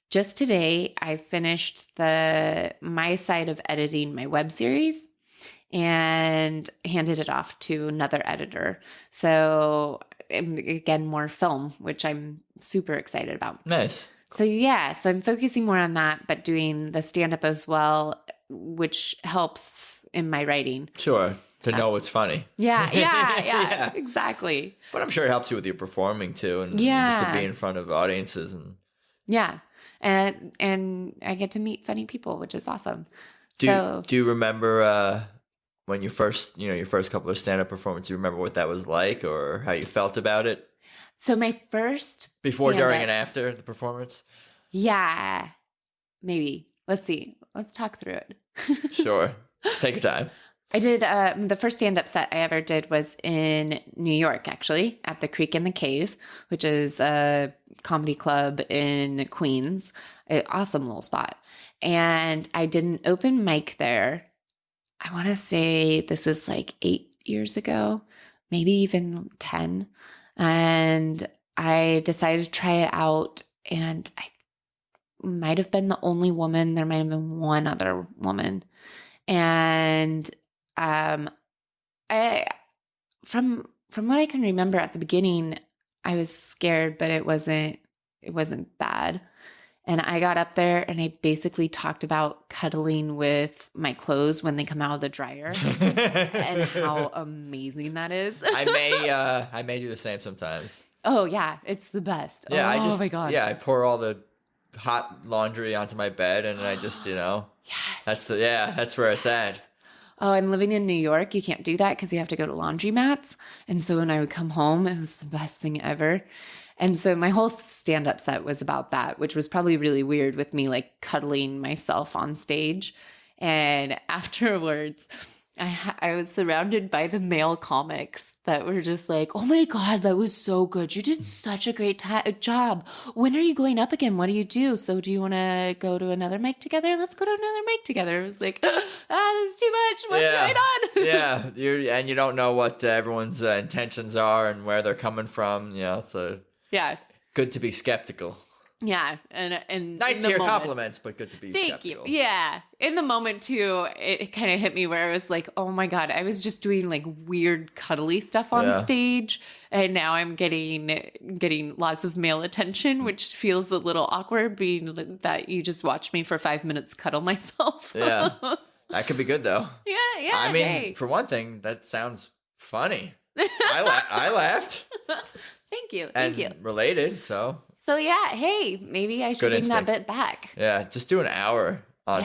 just today, I finished my side of editing my web series and handed it off to another editor. So again, more film, which I'm super excited about. Nice. So so I'm focusing more on that, but doing the stand-up as well, which helps in my writing. Sure. To know what's funny. Yeah, exactly. But I'm sure it helps you with your performing too, and just to be in front of audiences and. Yeah, and I get to meet funny people, which is awesome. Do you remember when you first, your first couple of stand-up performances? Do you remember what that was like, or how you felt about it? So my first before, during, and after the performance? Yeah, maybe. Let's see. Let's talk through it. Sure. Take your time. I did, the first stand-up set I ever did was in New York, actually, at the Creek and the Cave, which is a comedy club in Queens. An awesome little spot. And I did an open mic there. I want to say this is like 8 years ago, maybe even 10. And I decided to try it out, and I might have been the only woman. There might have been one other woman. And I from what I can remember at the beginning, I was scared, but it wasn't bad. And I got up there and I basically talked about cuddling with my clothes when they come out of the dryer and how amazing that is. I may do the same sometimes. Oh yeah, it's the best. Yeah, oh my God. Yeah, I pour all the hot laundry onto my bed and I just, yes. That's where it's at. Oh, and living in New York, you can't do that because you have to go to laundromats. And so when I would come home, it was the best thing ever. And so my whole stand-up set was about that, which was probably really weird with me like cuddling myself on stage. And afterwards, I was surrounded by the male comics that were just like, oh my God, that was so good. You did such a great job. When are you going up again? What do you do? So do you want to go to another mic together? Let's go to another mic together. It was like, this is too much. What's going on? Yeah. You don't know what everyone's intentions are and where they're coming from. So yeah, good to be skeptical. Yeah, and nice to hear compliments, but good to be skeptical. Thank you. Yeah, in the moment too, it kind of hit me where I was like, "Oh my God!" I was just doing like weird, cuddly stuff on stage, and now I'm getting lots of male attention, which feels a little awkward, being that you just watched me for 5 minutes cuddle myself. Yeah, that could be good though. Yeah. I mean, for one thing, that sounds funny. I laughed. Thank you. Related, so. So yeah, hey, maybe I should bring that bit back. Yeah, just do an hour on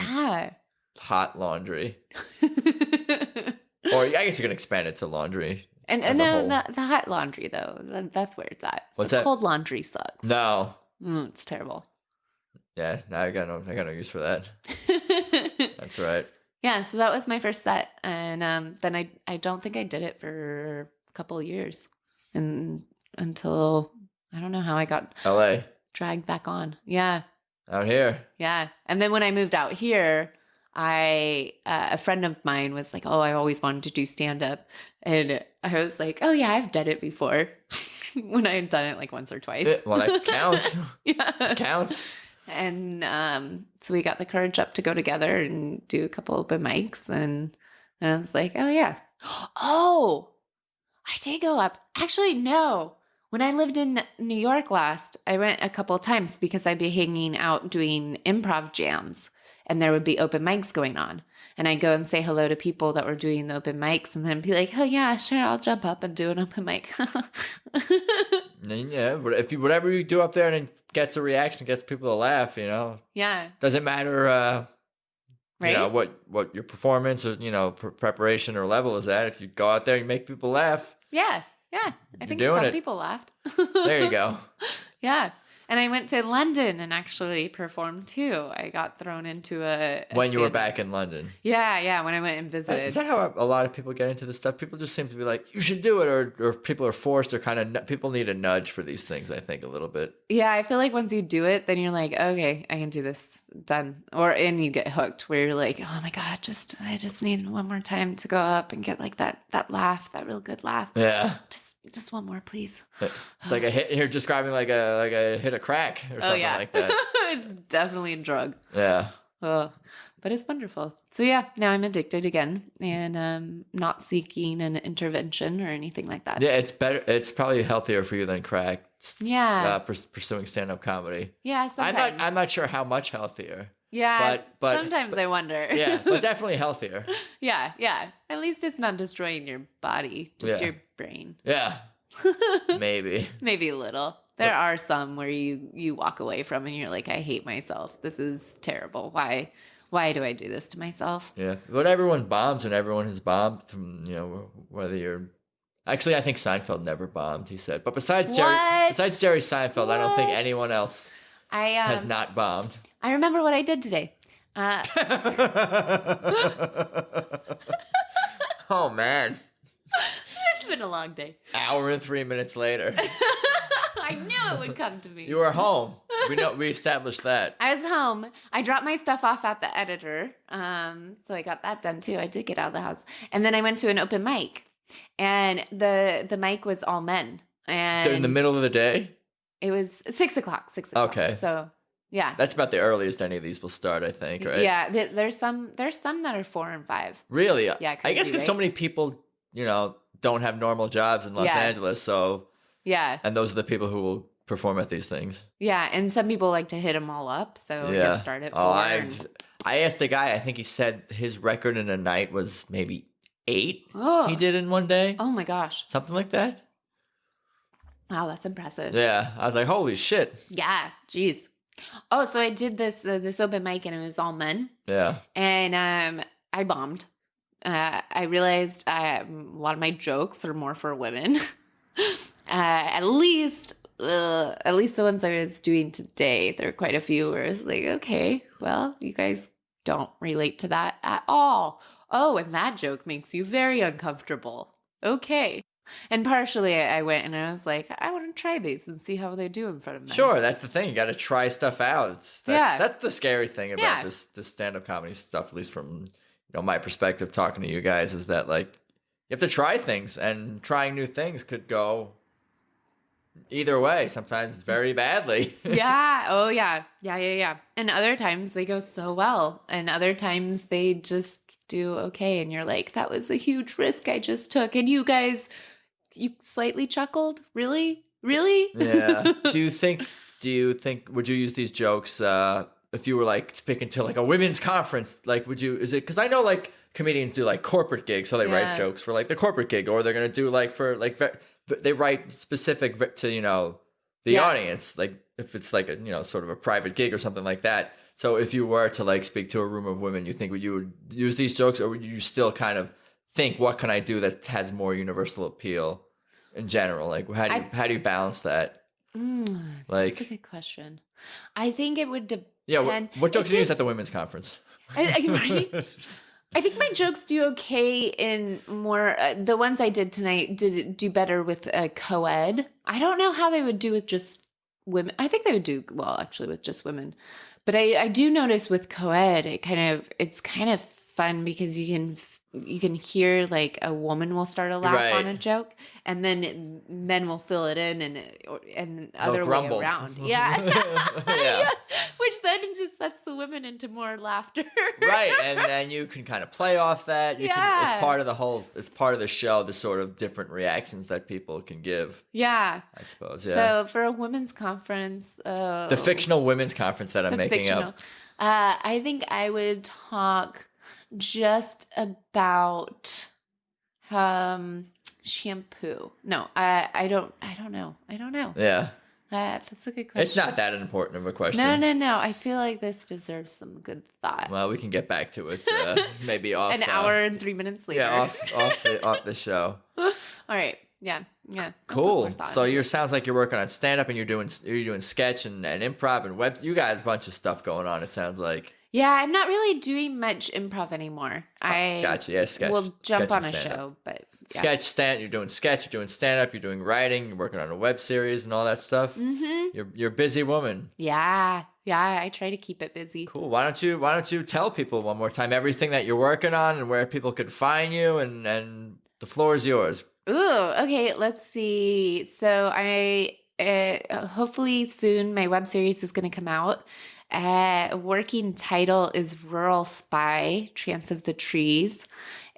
hot laundry. Or I guess you can expand it to laundry. And no, the hot laundry though, that's where it's at. What's that? Cold laundry sucks. No. It's terrible. Yeah, now I got no use for that. That's right. Yeah, so that was my first set, and then I don't think I did it for a couple of years, and until. I don't know how I got LA dragged back on. Yeah. Out here. Yeah. And then when I moved out here, a friend of mine was like, "Oh, I always wanted to do stand up." And I was like, "Oh yeah, I've done it before." When I had done it like once or twice. Well, that counts. Yeah. It counts. And so we got the courage up to go together and do a couple open mics, and I was like, "Oh yeah. Oh, I did go up." Actually, no. When I lived in New York last, I went a couple of times because I'd be hanging out doing improv jams, and there would be open mics going on. And I'd go and say hello to people that were doing the open mics, and then be like, "Oh yeah, sure, I'll jump up and do an open mic." Yeah, but whatever you do up there and it gets a reaction, gets people to laugh, Yeah. Doesn't matter, right? What your performance or preparation or level is at. If you go out there and make people laugh. Yeah. Yeah, I think some people laughed. There you go. Yeah. And I went to London and actually performed too. I got thrown into a when you were back in London. Yeah, when I went and visited. Is that how a lot of people get into this stuff? People just seem to be like, you should do it, or people are forced, or people need a nudge for these things, I think, a little bit. Yeah, I feel like once you do it, then you're like, okay, I can do this, done. And you get hooked where you're like, oh my God, I just need one more time to go up and get like that laugh, that real good laugh. Yeah. Just one more, please. It's like a hit. You're describing like a hit of crack or something like that. It's definitely a drug. Yeah. But it's wonderful. So yeah, now I'm addicted again, and not seeking an intervention or anything like that. Yeah, it's better. It's probably healthier for you than crack. Yeah. Pursuing stand-up comedy. Yeah, sometimes. I'm not sure how much healthier. Yeah, but sometimes I wonder. Yeah, but definitely healthier. Yeah. At least it's not destroying your body, just your brain. Yeah, maybe. Maybe a little. There are some where you walk away from and you're like, I hate myself. This is terrible. Why do I do this to myself? Yeah, but everyone bombs, and everyone has bombed from whether you're. Actually, I think Seinfeld never bombed. He said, but besides Jerry Seinfeld, I don't think anyone else has not bombed. I remember what I did today. Oh, man. It's been a long day. Hour and 3 minutes later. I knew it would come to me. You were home. We established that. I was home. I dropped my stuff off at the editor. So I got that done too. I did get out of the house. And then I went to an open mic. And the mic was all men. And in the middle of the day? It was 6 o'clock. 6 o'clock. Okay. So yeah. That's about the earliest any of these will start, I think, right? Yeah. There's some that are 4 and 5. Really? Yeah. Crazy, I guess because so many people, don't have normal jobs in Los Angeles. So yeah. And those are the people who will perform at these things. Yeah. And some people like to hit them all up. So just start at 4. I asked a guy, I think he said his record in a night was maybe 8 he did in one day. Oh my gosh. Something like that. Wow, that's impressive. Yeah. I was like, holy shit. Yeah. Jeez. Oh, so I did this open mic and it was all men. Yeah. And I bombed. I realized a lot of my jokes are more for women. At least the ones I was doing today, there were quite a few where I was like, okay, well, you guys don't relate to that at all. Oh, and that joke makes you very uncomfortable. Okay. And partially I went and I was like, I want to try these and see how they do in front of me. Sure, that's the thing. You got to try stuff out. That's the scary thing about this stand-up comedy stuff, at least from my perspective talking to you guys, is that like you have to try things, and trying new things could go either way. Sometimes very badly. Yeah. Oh, yeah. Yeah. And other times they go so well, and other times they just do okay, and you're like, that was a huge risk I just took, and you guys. You slightly chuckled? Really? Yeah. Do you think, would you use these jokes if you were like speaking to like a women's conference? Like, because I know like comedians do like corporate gigs, so they write jokes for like the corporate gig, or they're going to do like for like, they write specific to, the audience, like if it's like a, sort of a private gig or something like that. So if you were to like speak to a room of women, you think you would use these jokes, or would you still kind of think, what can I do that has more universal appeal in general? Like, how do you balance that? That's a good question. I think it would depend. Yeah, what jokes do you use at the women's conference? Right? I think my jokes do okay in more. The ones I did tonight did do better with co-ed. I don't know how they would do with just women. I think they would do well actually with just women. But I do notice with co-ed, it's kind of fun because you can hear like a woman will start a laugh on a joke, and then men will fill it in, and other way around. Yeah. Yeah. Which then just sets the women into more laughter. Right, and then you can kind of play off that. It's part of the show, the sort of different reactions that people can give. Yeah. I suppose, yeah. So for a women's conference. The fictional women's conference that I'm making up. I think I would talk just about shampoo. No, I don't know. Yeah. That's a good question. It's not that important of a question. No. I feel like this deserves some good thought. Well, we can get back to it maybe off an hour and 3 minutes later. Yeah, off the show. All right. Yeah. Cool. So sounds like you're working on stand up, and you're doing sketch and improv and web. You got a bunch of stuff going on, it sounds like. Yeah, I'm not really doing much improv anymore. I gotcha. Yeah, sketch. We'll jump on a show, but yeah. You're doing sketch, you're doing stand up, you're doing writing, you're working on a web series and all that stuff. Mm-hmm. You're a busy woman. Yeah, I try to keep it busy. Cool. Why don't you tell people one more time everything that you're working on and where people could find you, and the floor is yours. Ooh, okay. Let's see. So I hopefully soon my web series is going to come out. Working title is Rural Spy, Trance of the Trees.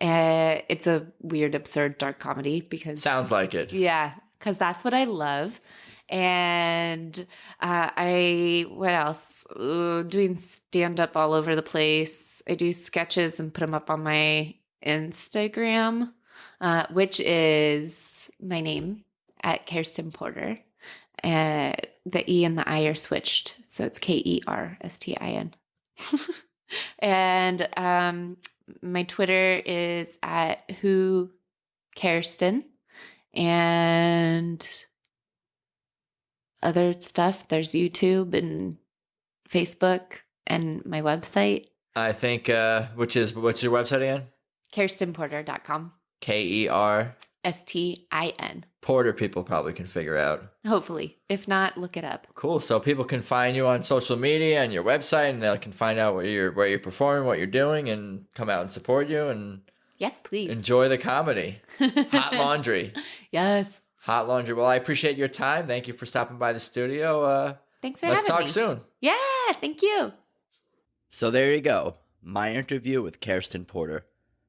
It's a weird, absurd, dark comedy because... Sounds like it. Yeah, because that's what I love. And what else? Doing stand-up all over the place. I do sketches and put them up on my Instagram, which is my name, at Kerstin Porter. The E and the I are switched, so it's Kerstin. And my Twitter is at Who Kerstin, and other stuff. There's YouTube and Facebook and my website. I think what's your website again? KerstinPorter.com. KERSTIN. Porter people probably can figure out. Hopefully. If not, look it up. Cool. So people can find you on social media and your website, and they can find out where you're performing, what you're doing, and come out and support you, and yes, please. Enjoy the comedy. Hot laundry. Yes. Hot laundry. Well, I appreciate your time. Thank you for stopping by the studio. Thanks for having me. Let's talk soon. Yeah, thank you. So there you go. My interview with Kerstin Porter.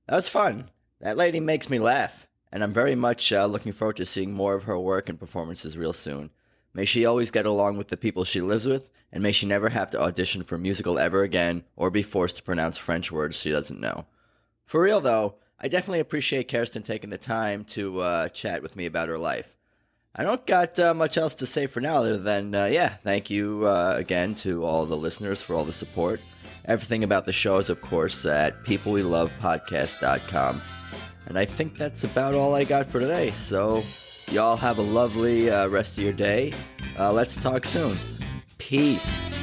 That was fun. That lady makes me laugh. And I'm very much looking forward to seeing more of her work and performances real soon. May she always get along with the people she lives with, and may she never have to audition for a musical ever again or be forced to pronounce French words she doesn't know. For real, though, I definitely appreciate Kerstin taking the time to chat with me about her life. I don't got much else to say for now other than, thank you again to all the listeners for all the support. Everything about the show is, of course, at peoplewelovepodcast.com. And I think that's about all I got for today. So y'all have a lovely rest of your day. Let's talk soon. Peace.